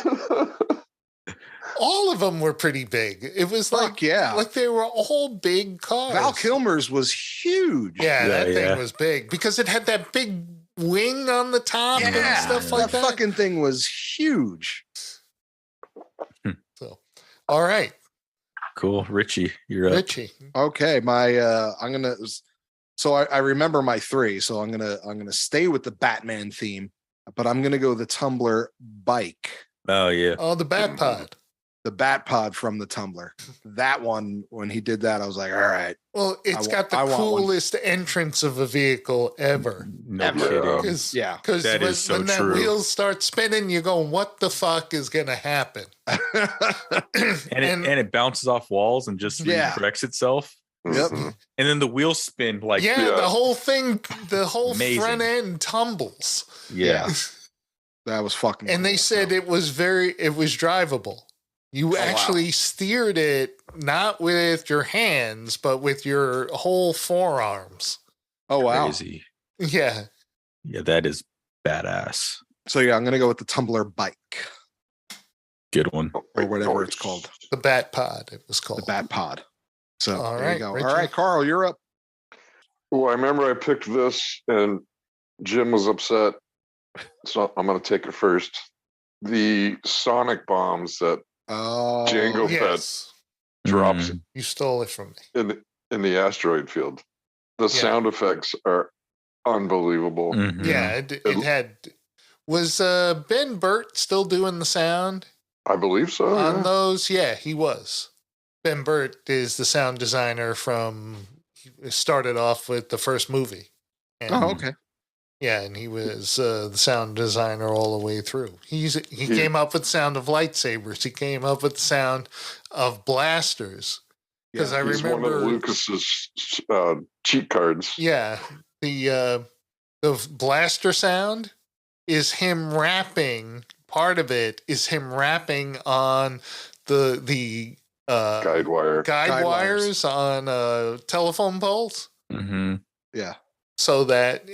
[SPEAKER 2] All of them were pretty big. It was like they were all big cars.
[SPEAKER 1] Val Kilmer's was huge.
[SPEAKER 2] Yeah, that thing was big because it had that big wing on the top and stuff like that.
[SPEAKER 1] That fucking thing was huge.
[SPEAKER 2] So, all right.
[SPEAKER 4] Cool. Richie, you're up.
[SPEAKER 2] Richie.
[SPEAKER 1] Okay, so I remember my three, so I'm gonna stay with the Batman theme, but I'm gonna go the Tumbler bike.
[SPEAKER 4] Oh yeah.
[SPEAKER 2] Oh, the Bat Pod.
[SPEAKER 1] The Bat Pod from the Tumbler. That one, when he did that, I was like, all right.
[SPEAKER 2] Well, it's got the coolest entrance of a vehicle ever.
[SPEAKER 4] No kidding.
[SPEAKER 2] Because
[SPEAKER 4] that is so
[SPEAKER 2] when that
[SPEAKER 4] true.
[SPEAKER 2] wheels start spinning, you're going, what the fuck is going to happen?
[SPEAKER 4] and it bounces off walls and just corrects itself.
[SPEAKER 1] Yep.
[SPEAKER 3] Mhm.
[SPEAKER 4] And then the wheels spin like
[SPEAKER 2] the whole thing, the whole front end tumbles.
[SPEAKER 4] Yeah.
[SPEAKER 1] That was fucking
[SPEAKER 2] And they said it was drivable. You actually steered it not with your hands, but with your whole forearms.
[SPEAKER 1] Oh wow.
[SPEAKER 4] Crazy.
[SPEAKER 2] Yeah.
[SPEAKER 4] Yeah, that is badass.
[SPEAKER 1] So I'm gonna go with the Tumbler bike.
[SPEAKER 4] Good one.
[SPEAKER 1] Or whatever it's called.
[SPEAKER 2] The Bat Pod, it was called.
[SPEAKER 1] The Bat Pod. So
[SPEAKER 2] all
[SPEAKER 1] there
[SPEAKER 2] right,
[SPEAKER 1] you go.
[SPEAKER 2] Richard.
[SPEAKER 1] All right, Carl, you're up.
[SPEAKER 3] Well, I remember I picked this and Jim was upset. So I'm going to take it first. The sonic bombs that
[SPEAKER 1] Oh,
[SPEAKER 3] Django
[SPEAKER 2] Yes.
[SPEAKER 3] drops
[SPEAKER 2] You stole it from me.
[SPEAKER 3] in the asteroid field. The sound effects are unbelievable.
[SPEAKER 4] Mhm.
[SPEAKER 2] Yeah, it had. Was Ben Burt still doing the sound
[SPEAKER 3] I believe so.
[SPEAKER 2] on
[SPEAKER 3] Yeah.
[SPEAKER 2] those? Yeah, he was. Ben Burt is the sound designer from. He started off with the first movie. And,
[SPEAKER 1] Oh, okay.
[SPEAKER 2] Yeah, and he was the sound designer all the way through. He came up with the sound of lightsabers. He came up with the sound of blasters. Because I
[SPEAKER 3] He's
[SPEAKER 2] remember
[SPEAKER 3] one of Lucas's cheat cards.
[SPEAKER 2] Yeah, the blaster sound is him rapping. Part of it is him rapping on the
[SPEAKER 3] Guide wire.
[SPEAKER 2] guide wires on telephone poles,
[SPEAKER 4] Mm-hmm.
[SPEAKER 1] Yeah.
[SPEAKER 2] so that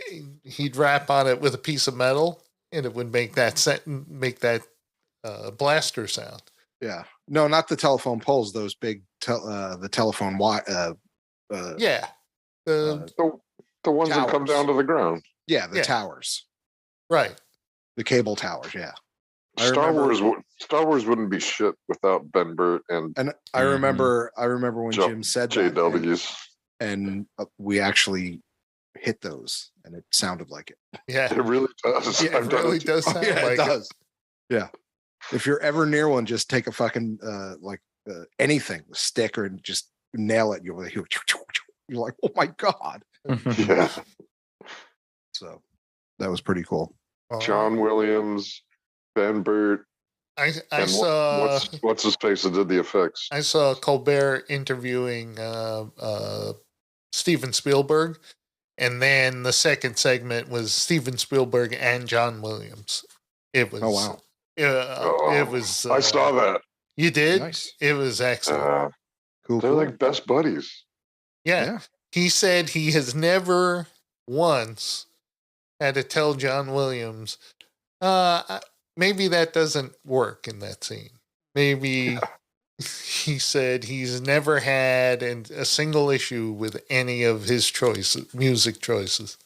[SPEAKER 2] he'd rap on it with a piece of metal, and it would make that blaster sound.
[SPEAKER 1] Yeah. No, not the telephone poles. Those big, the telephone wire.
[SPEAKER 2] Yeah,
[SPEAKER 3] The ones that come
[SPEAKER 1] Towers.
[SPEAKER 3] down to the ground.
[SPEAKER 1] Yeah, the
[SPEAKER 2] Yeah.
[SPEAKER 1] towers,
[SPEAKER 2] right.
[SPEAKER 1] the cable towers. Yeah.
[SPEAKER 3] Star Wars wouldn't be shit without Ben Burt and
[SPEAKER 1] And I remember when
[SPEAKER 3] Joe-
[SPEAKER 1] Jim said that,
[SPEAKER 3] JWs.
[SPEAKER 1] and we actually hit those, and it sounded like it.
[SPEAKER 2] Yeah,
[SPEAKER 3] It really does.
[SPEAKER 2] yeah,
[SPEAKER 3] I've
[SPEAKER 2] it
[SPEAKER 3] done
[SPEAKER 2] really
[SPEAKER 3] it too.
[SPEAKER 2] does sound
[SPEAKER 1] Yeah,
[SPEAKER 2] like
[SPEAKER 1] it does. Yeah. If you're ever near one, just take a fucking anything, a stick, or just nail it. You're like, oh my god.
[SPEAKER 3] Yeah.
[SPEAKER 1] So that was pretty cool.
[SPEAKER 2] it.
[SPEAKER 3] John Williams, Ben Burt,
[SPEAKER 2] I
[SPEAKER 3] and
[SPEAKER 2] saw.
[SPEAKER 3] what's his face that did the effects?
[SPEAKER 2] I saw Colbert interviewing Steven Spielberg, and then the second segment was Steven Spielberg and John Williams. It was.
[SPEAKER 1] Oh wow.
[SPEAKER 2] It was.
[SPEAKER 3] I saw that.
[SPEAKER 2] You did.
[SPEAKER 1] Nice.
[SPEAKER 2] It was excellent.
[SPEAKER 1] Cool.
[SPEAKER 3] They're
[SPEAKER 1] cool.
[SPEAKER 3] like best buddies.
[SPEAKER 2] Yeah. He said he has never once had to tell John Williams, maybe that doesn't work in that scene. Maybe he said he's never had a single issue with any of his music choices.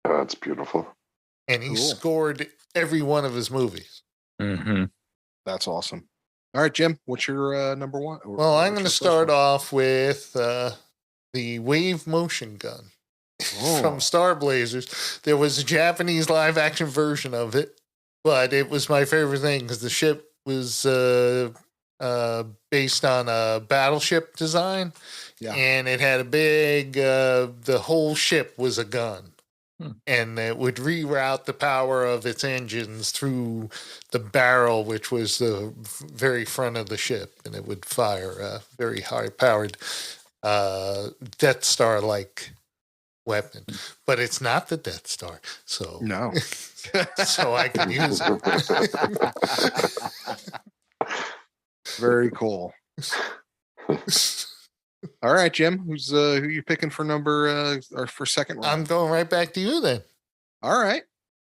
[SPEAKER 3] Oh, that's beautiful.
[SPEAKER 2] And he
[SPEAKER 1] Cool.
[SPEAKER 2] scored every one of his movies.
[SPEAKER 4] Mm-hmm.
[SPEAKER 1] That's awesome. All right, Jim, what's your number one?
[SPEAKER 2] Well, I'm going to start off with the Wave Motion Gun from Star Blazers. There was a Japanese live action version of it, but it was my favorite thing because the ship was based on a battleship design,
[SPEAKER 1] Yeah.
[SPEAKER 2] and it had a big. The whole ship was a gun. and it would reroute the power of its engines through the barrel, which was the very front of the ship, and it would fire a very high-powered Death Star-like weapon. But it's not the Death Star, so
[SPEAKER 1] No.
[SPEAKER 2] so I can use it.
[SPEAKER 1] Very cool. All right, Jim. Who you picking for number or for second round?
[SPEAKER 2] I'm going right back to you then.
[SPEAKER 1] All right.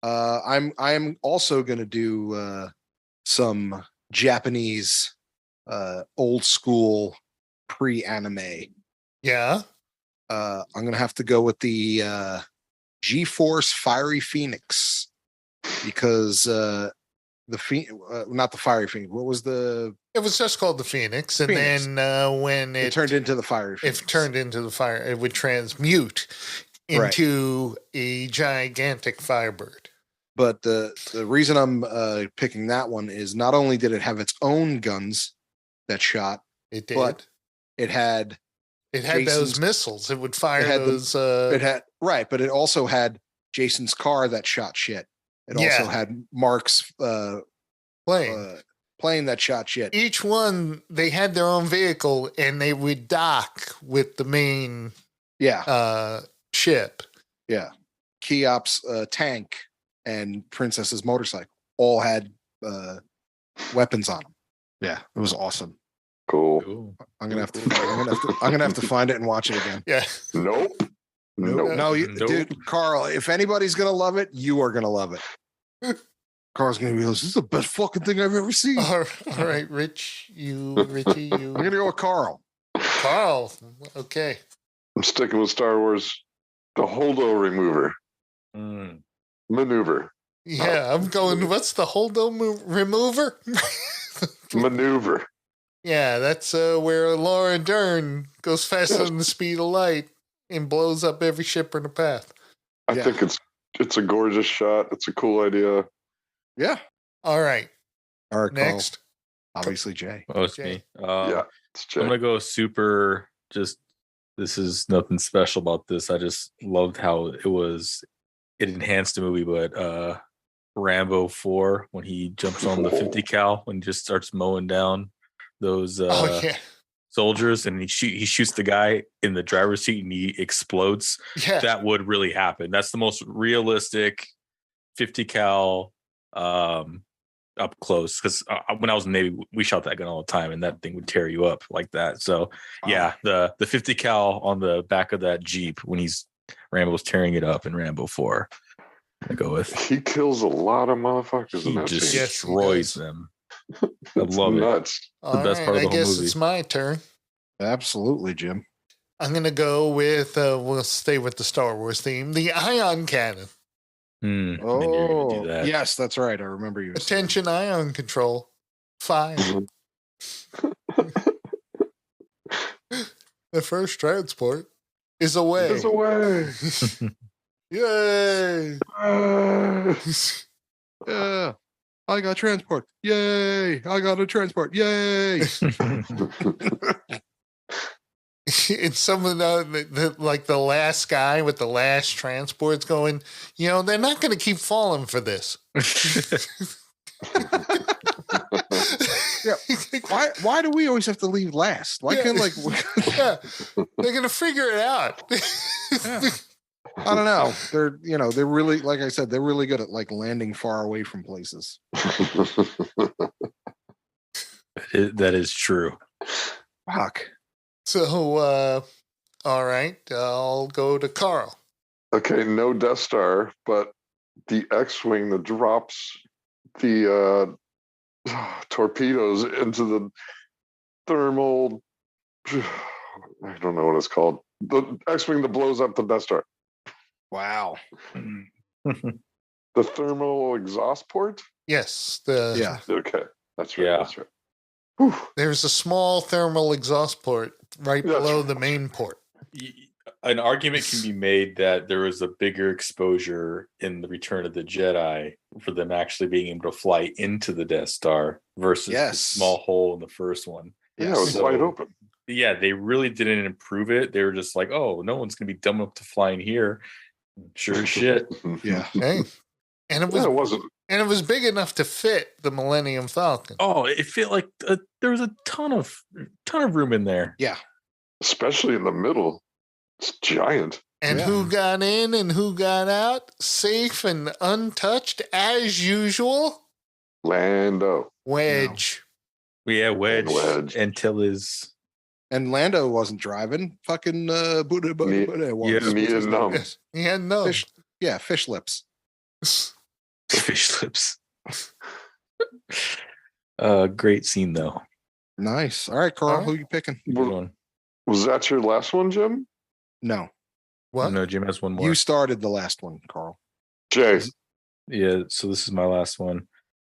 [SPEAKER 1] I'm also gonna do some Japanese old school pre-anime.
[SPEAKER 2] Yeah.
[SPEAKER 1] I'm gonna have to go with the G-Force Fiery Phoenix because not the Fiery Phoenix. What was the?
[SPEAKER 2] It was just called the Phoenix, and
[SPEAKER 1] Phoenix.
[SPEAKER 2] then when
[SPEAKER 1] It turned into the Fiery Phoenix.
[SPEAKER 2] it turned into the fire, it would transmute into a gigantic firebird.
[SPEAKER 1] But the reason I'm picking that one is not only did it have its own guns that shot,
[SPEAKER 2] It did.
[SPEAKER 1] but it had
[SPEAKER 2] those
[SPEAKER 1] Jason's-
[SPEAKER 2] missiles. It would fire
[SPEAKER 1] it had
[SPEAKER 2] those.
[SPEAKER 1] it had right, but it also had Jason's car that shot shit. It also had Mark's plane that shot shit.
[SPEAKER 2] Each one, they had their own vehicle, and they would dock with the main ship.
[SPEAKER 1] Yeah. Keop's tank and Princess's motorcycle all had weapons on them. Yeah, it was awesome.
[SPEAKER 3] Cool.
[SPEAKER 1] I'm gonna have to find it and watch it again.
[SPEAKER 2] Yeah.
[SPEAKER 3] Nope.
[SPEAKER 1] No, dude, Carl. If anybody's gonna love it, you are gonna love it. Carl's gonna be like, "This is the best fucking thing I've ever seen."
[SPEAKER 2] All right, Richie, you.
[SPEAKER 1] I'm gonna go with Carl.
[SPEAKER 2] Carl. Okay.
[SPEAKER 3] I'm sticking with Star Wars. The holdo remover. Maneuver.
[SPEAKER 2] Yeah, I'm going. What's the holdo remover?
[SPEAKER 3] Maneuver.
[SPEAKER 2] Yeah, that's where Laura Dern goes faster than the speed of light and blows up every ship in the path.
[SPEAKER 3] I think it's a gorgeous shot. It's a cool idea.
[SPEAKER 1] Yeah.
[SPEAKER 2] All right.
[SPEAKER 1] Next. Carl. Obviously, Jay.
[SPEAKER 4] Oh, it's me.
[SPEAKER 3] It's Jay.
[SPEAKER 4] I'm gonna go super. Just this is nothing special about this. I just loved how it enhanced the movie, but Rambo 4 when he jumps on the 50 cal and just starts mowing down those soldiers, and he shoots the guy in the driver's seat and he explodes.
[SPEAKER 2] Yeah.
[SPEAKER 4] That would really happen. That's the most realistic 50 cal up close, because when I was in the Navy, we shot that gun all the time, and that thing would tear you up like that. So yeah, the 50 cal on the back of that Jeep when Rambo's tearing it up in Rambo 4. I go with.
[SPEAKER 3] He kills a lot of motherfuckers.
[SPEAKER 4] He just destroys them. I love
[SPEAKER 3] nuts.
[SPEAKER 4] it. The best part of the whole movie.
[SPEAKER 2] It's my turn.
[SPEAKER 1] Absolutely, Jim.
[SPEAKER 2] I'm gonna go with. We'll stay with the Star Wars theme. The ion cannon.
[SPEAKER 1] Oh, yes, that's right. I remember you.
[SPEAKER 2] Attention, ion control. Fire. The first transport is away.
[SPEAKER 3] It's away.
[SPEAKER 2] Yay!
[SPEAKER 1] Yeah, I got transport. Yay! I got a transport. Yay!
[SPEAKER 2] And some of the last guy with the last transport's going, they're not going to keep falling for this.
[SPEAKER 1] Yeah. Why do we always have to leave last? Why can't
[SPEAKER 2] they're going to figure it out.
[SPEAKER 1] I don't know. They're really, like I said, they're really good at landing far away from places.
[SPEAKER 4] That is true.
[SPEAKER 1] Fuck.
[SPEAKER 2] So, all right, I'll go to Carl.
[SPEAKER 3] Okay, no Death Star, but the X-Wing that drops the torpedoes into the thermal. I don't know what it's called. The X-Wing that blows up the Death Star.
[SPEAKER 1] Wow.
[SPEAKER 3] The thermal exhaust port?
[SPEAKER 2] Yes.
[SPEAKER 3] Okay. That's right.
[SPEAKER 4] Yeah.
[SPEAKER 3] That's right.
[SPEAKER 2] There's a small thermal exhaust port right below the main port.
[SPEAKER 4] An argument can be made that there was a bigger exposure in the Return of the Jedi for them actually being able to fly into the Death Star versus the small hole in the first one.
[SPEAKER 3] Yeah, it was wide open.
[SPEAKER 4] Yeah, they really didn't improve it. They were just like, oh, no one's going to be dumb enough to fly in here. Sure as shit.
[SPEAKER 1] Yeah.
[SPEAKER 2] Hey. And
[SPEAKER 3] it wasn't.
[SPEAKER 2] And it was big enough to fit the Millennium Falcon.
[SPEAKER 4] Oh, it felt like there was a ton of room in there.
[SPEAKER 1] Yeah.
[SPEAKER 3] Especially in the middle. It's giant.
[SPEAKER 2] And who got in and who got out? Safe and untouched as usual.
[SPEAKER 3] Lando.
[SPEAKER 2] Wedge.
[SPEAKER 4] Yeah, Wedge.
[SPEAKER 3] Wedge.
[SPEAKER 4] Until his.
[SPEAKER 1] And Lando wasn't driving. Fucking Buddha was.
[SPEAKER 3] Needed numb.
[SPEAKER 2] He had no.
[SPEAKER 1] Fish lips.
[SPEAKER 4] Fish lips. Great scene though.
[SPEAKER 1] Nice. All right, Carl,
[SPEAKER 2] All right.
[SPEAKER 1] who you picking?
[SPEAKER 4] Good one.
[SPEAKER 3] Was that your last one, Jim?
[SPEAKER 1] No.
[SPEAKER 2] What?
[SPEAKER 4] No, Jim has one more.
[SPEAKER 1] You started the last one, Carl.
[SPEAKER 3] Jay.
[SPEAKER 4] Yeah, so this is my last one.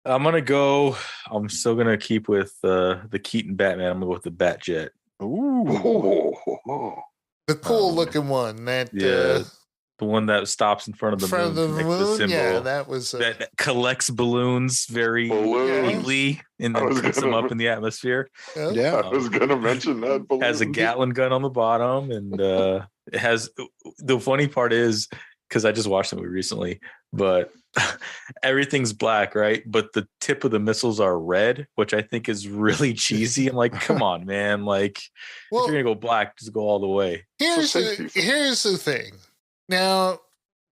[SPEAKER 4] I'm still gonna keep with the Keaton Batman. I'm gonna go with the Batjet.
[SPEAKER 1] Ooh.
[SPEAKER 2] The cool looking one. That
[SPEAKER 4] the one that stops in front of the
[SPEAKER 2] front
[SPEAKER 4] moon.
[SPEAKER 2] of the moon. Yeah, that was
[SPEAKER 4] that collects balloons very neatly and then puts them up in the atmosphere.
[SPEAKER 1] Yeah.
[SPEAKER 3] I was gonna mention that.
[SPEAKER 4] Has a Gatling gun on the bottom, and it has. The funny part is because I just watched the movie recently, but everything's black, right? But the tip of the missiles are red, which I think is really cheesy. I'm like, come on, man! Like, if you're gonna go black, just go all the way.
[SPEAKER 2] Here's the thing. Now,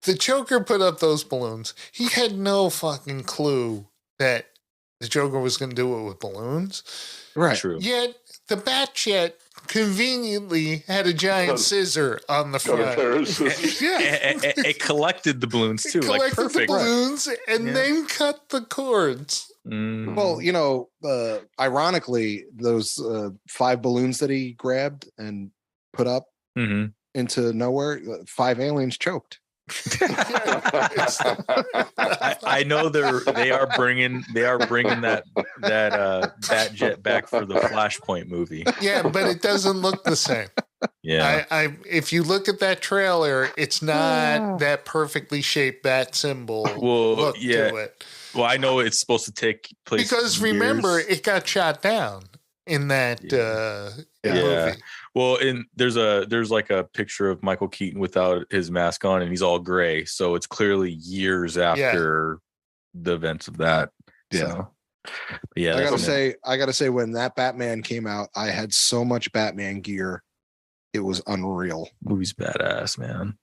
[SPEAKER 2] the Joker put up those balloons. He had no fucking clue that the Joker was going to do it with balloons.
[SPEAKER 1] Right.
[SPEAKER 4] True.
[SPEAKER 2] Yet, the Batjet conveniently had a giant scissor on the front.
[SPEAKER 4] It collected the balloons too.
[SPEAKER 2] It
[SPEAKER 4] like
[SPEAKER 2] collected
[SPEAKER 4] perfect.
[SPEAKER 2] the balloons and then cut the cords.
[SPEAKER 1] Well, ironically, those 5 balloons that he grabbed and put up into nowhere, 5 aliens choked.
[SPEAKER 4] I know they are bringing that Batjet back for the Flashpoint movie.
[SPEAKER 2] Yeah, but it doesn't look the same.
[SPEAKER 4] Yeah,
[SPEAKER 2] if you look at that trailer, it's not that perfectly shaped bat symbol. Look to it.
[SPEAKER 4] Well, I know it's supposed to take place
[SPEAKER 2] because remember, it got shot down in that movie.
[SPEAKER 4] Well, there's like a picture of Michael Keaton without his mask on, and he's all gray. So it's clearly years after the events of that.
[SPEAKER 1] Yeah.
[SPEAKER 4] So, yeah.
[SPEAKER 1] I gotta say, when that Batman came out, I had so much Batman gear. It was unreal.
[SPEAKER 4] Movie's badass, man.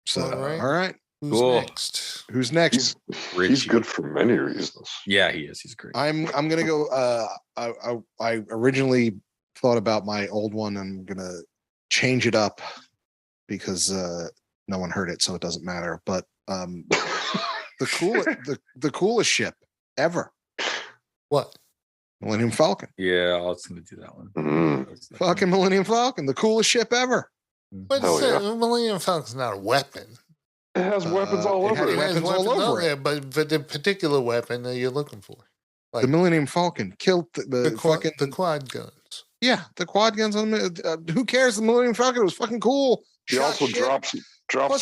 [SPEAKER 1] So, all right.
[SPEAKER 2] Who's next?
[SPEAKER 3] He's good for many reasons.
[SPEAKER 4] Yeah, he is. He's great.
[SPEAKER 1] I'm gonna go. I originally thought about my old one. I'm gonna change it up because no one heard it, so it doesn't matter. But the coolest ship ever.
[SPEAKER 2] What?
[SPEAKER 1] Millennium Falcon.
[SPEAKER 4] Yeah, I was gonna do that one.
[SPEAKER 1] Fucking Millennium Falcon, the coolest ship ever.
[SPEAKER 2] But Millennium Falcon's not a weapon.
[SPEAKER 3] It has weapons all over it.
[SPEAKER 1] Weapons all over it.
[SPEAKER 2] But the particular weapon that you're looking for, like
[SPEAKER 1] the Millennium Falcon, killed the
[SPEAKER 2] quad guns.
[SPEAKER 1] Yeah, the quad guns on the. Who cares? The Millennium Falcon was fucking cool.
[SPEAKER 3] He also drops the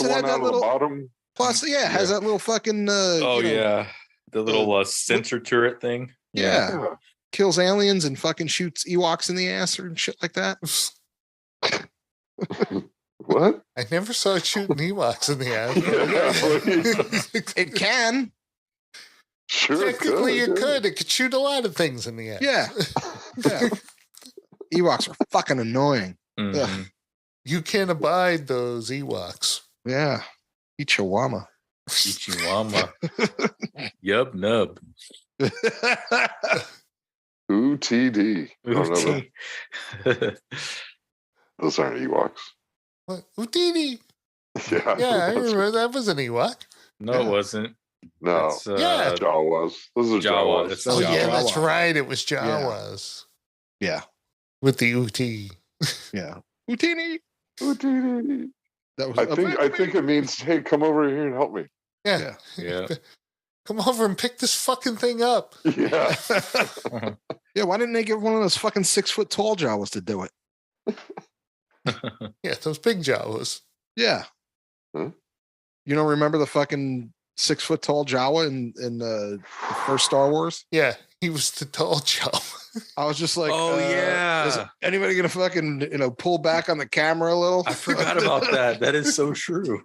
[SPEAKER 3] one out of the bottom.
[SPEAKER 1] Plus, has that little fucking.
[SPEAKER 4] The little sensor turret thing.
[SPEAKER 1] Yeah. Kills aliens and fucking shoots Ewoks in the ass or shit like that.
[SPEAKER 3] What?
[SPEAKER 2] I never saw it shooting Ewoks in the ass.
[SPEAKER 1] It can.
[SPEAKER 3] Sure,
[SPEAKER 2] technically it could. It could shoot a lot of things in the ass.
[SPEAKER 1] Yeah. Ewoks are fucking annoying.
[SPEAKER 4] Mm-hmm.
[SPEAKER 2] You can't abide those Ewoks.
[SPEAKER 1] Yeah. Ichiwama.
[SPEAKER 4] Yup, nub.
[SPEAKER 3] UTD. Those aren't Ewoks.
[SPEAKER 2] What? Utini.
[SPEAKER 3] Yeah.
[SPEAKER 2] Yeah, I remember that was an Ewok.
[SPEAKER 4] No, it wasn't.
[SPEAKER 3] No. Jawas. Those are Jawas.
[SPEAKER 2] That's right. It was Jawas.
[SPEAKER 1] Yeah.
[SPEAKER 2] With the Uti.
[SPEAKER 1] Yeah. Utini.
[SPEAKER 3] That was. I think it means, hey, come over here and help me.
[SPEAKER 2] Yeah. Come over and pick this fucking thing up.
[SPEAKER 3] Yeah.
[SPEAKER 1] Yeah. Why didn't they give one of those fucking 6 foot tall Jawas to do it?
[SPEAKER 2] Yeah, those big Jawas.
[SPEAKER 1] Yeah.
[SPEAKER 3] Huh?
[SPEAKER 1] You don't remember the fucking 6 foot tall Jawa in the first Star Wars?
[SPEAKER 2] Yeah, he was the tall Jawa.
[SPEAKER 1] I was just like,
[SPEAKER 4] is
[SPEAKER 1] anybody gonna fucking pull back on the camera a little?
[SPEAKER 4] I forgot about that. That is so true.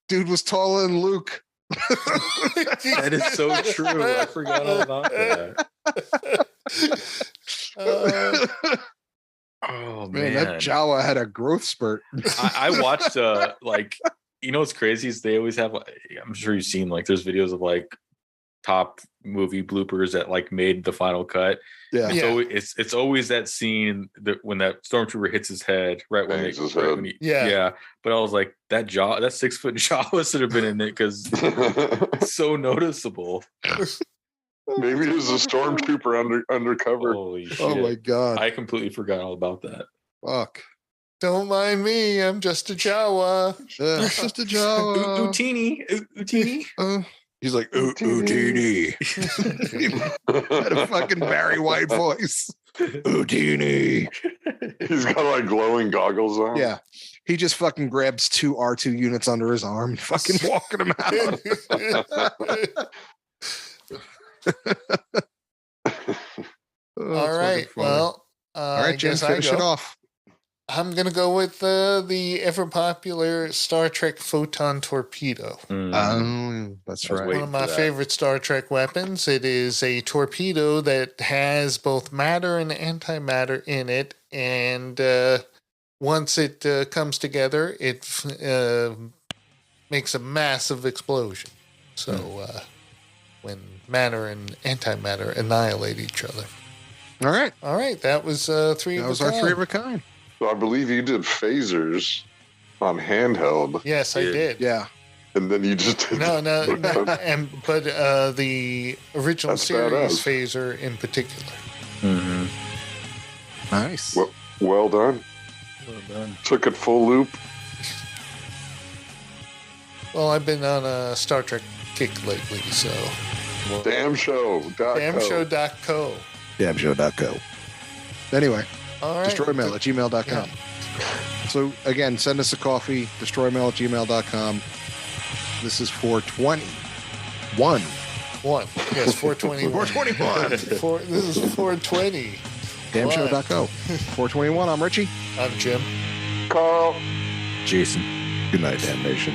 [SPEAKER 1] Dude was taller than Luke.
[SPEAKER 4] That is so true. I forgot all about that. Oh
[SPEAKER 1] Man, that Jawa had a growth spurt.
[SPEAKER 4] I watched like, you know what's crazy is they always have, I'm sure you've seen, like, there's videos of like top movie bloopers that like made the final cut.
[SPEAKER 1] Yeah.
[SPEAKER 4] It's always that scene that when that stormtrooper hits his head right when
[SPEAKER 2] yeah.
[SPEAKER 4] But I was like, that 6-foot Jawa should have been in it because it's so noticeable.
[SPEAKER 3] Maybe it was a stormtrooper undercover.
[SPEAKER 4] Holy shit.
[SPEAKER 1] Oh my god.
[SPEAKER 4] I completely forgot all about that.
[SPEAKER 1] Fuck.
[SPEAKER 2] Don't mind me. I'm just a Jawa.
[SPEAKER 1] Just a Jawa.
[SPEAKER 4] Utini.
[SPEAKER 1] He's like, Utini. Had a fucking Barry White voice. Utini.
[SPEAKER 3] He's got like glowing goggles on.
[SPEAKER 1] Yeah. He just fucking grabs 2 R2 units under his arm and fucking walking them out.
[SPEAKER 2] All right. Well,
[SPEAKER 1] all right, Jim, finish it off.
[SPEAKER 2] I'm going to go with the ever popular Star Trek photon torpedo.
[SPEAKER 1] That's right.
[SPEAKER 2] One of my favorite Star Trek weapons. It is a torpedo that has both matter and antimatter in it. And once it comes together, it makes a massive explosion. So when matter and antimatter annihilate each other.
[SPEAKER 1] All right.
[SPEAKER 2] That was three of a kind.
[SPEAKER 1] That was our 3 of a kind.
[SPEAKER 3] So I believe you did phasers on handheld.
[SPEAKER 2] Yes, I did.
[SPEAKER 1] Yeah.
[SPEAKER 3] And then you just did
[SPEAKER 2] no. But the original
[SPEAKER 3] That's
[SPEAKER 2] series
[SPEAKER 3] badass.
[SPEAKER 2] phaser in particular.
[SPEAKER 4] Mm-hmm.
[SPEAKER 1] Nice.
[SPEAKER 3] Well done.
[SPEAKER 4] Well done.
[SPEAKER 3] Took it full loop.
[SPEAKER 2] Well, I've been on a Star Trek kick lately, so.
[SPEAKER 3] Damnshow.co.
[SPEAKER 1] Damnshow.co. Anyway.
[SPEAKER 2] All right.
[SPEAKER 1] Destroymail@gmail.com. Yeah. So again, send us a coffee. Destroymail@gmail.com. This is 420. One.
[SPEAKER 2] Yes, 421.
[SPEAKER 1] 421.
[SPEAKER 2] This is 420.
[SPEAKER 1] Damnshow.co. 421. I'm Richie.
[SPEAKER 2] I'm Jim.
[SPEAKER 3] Carl.
[SPEAKER 1] Jason. Good night, Damnation.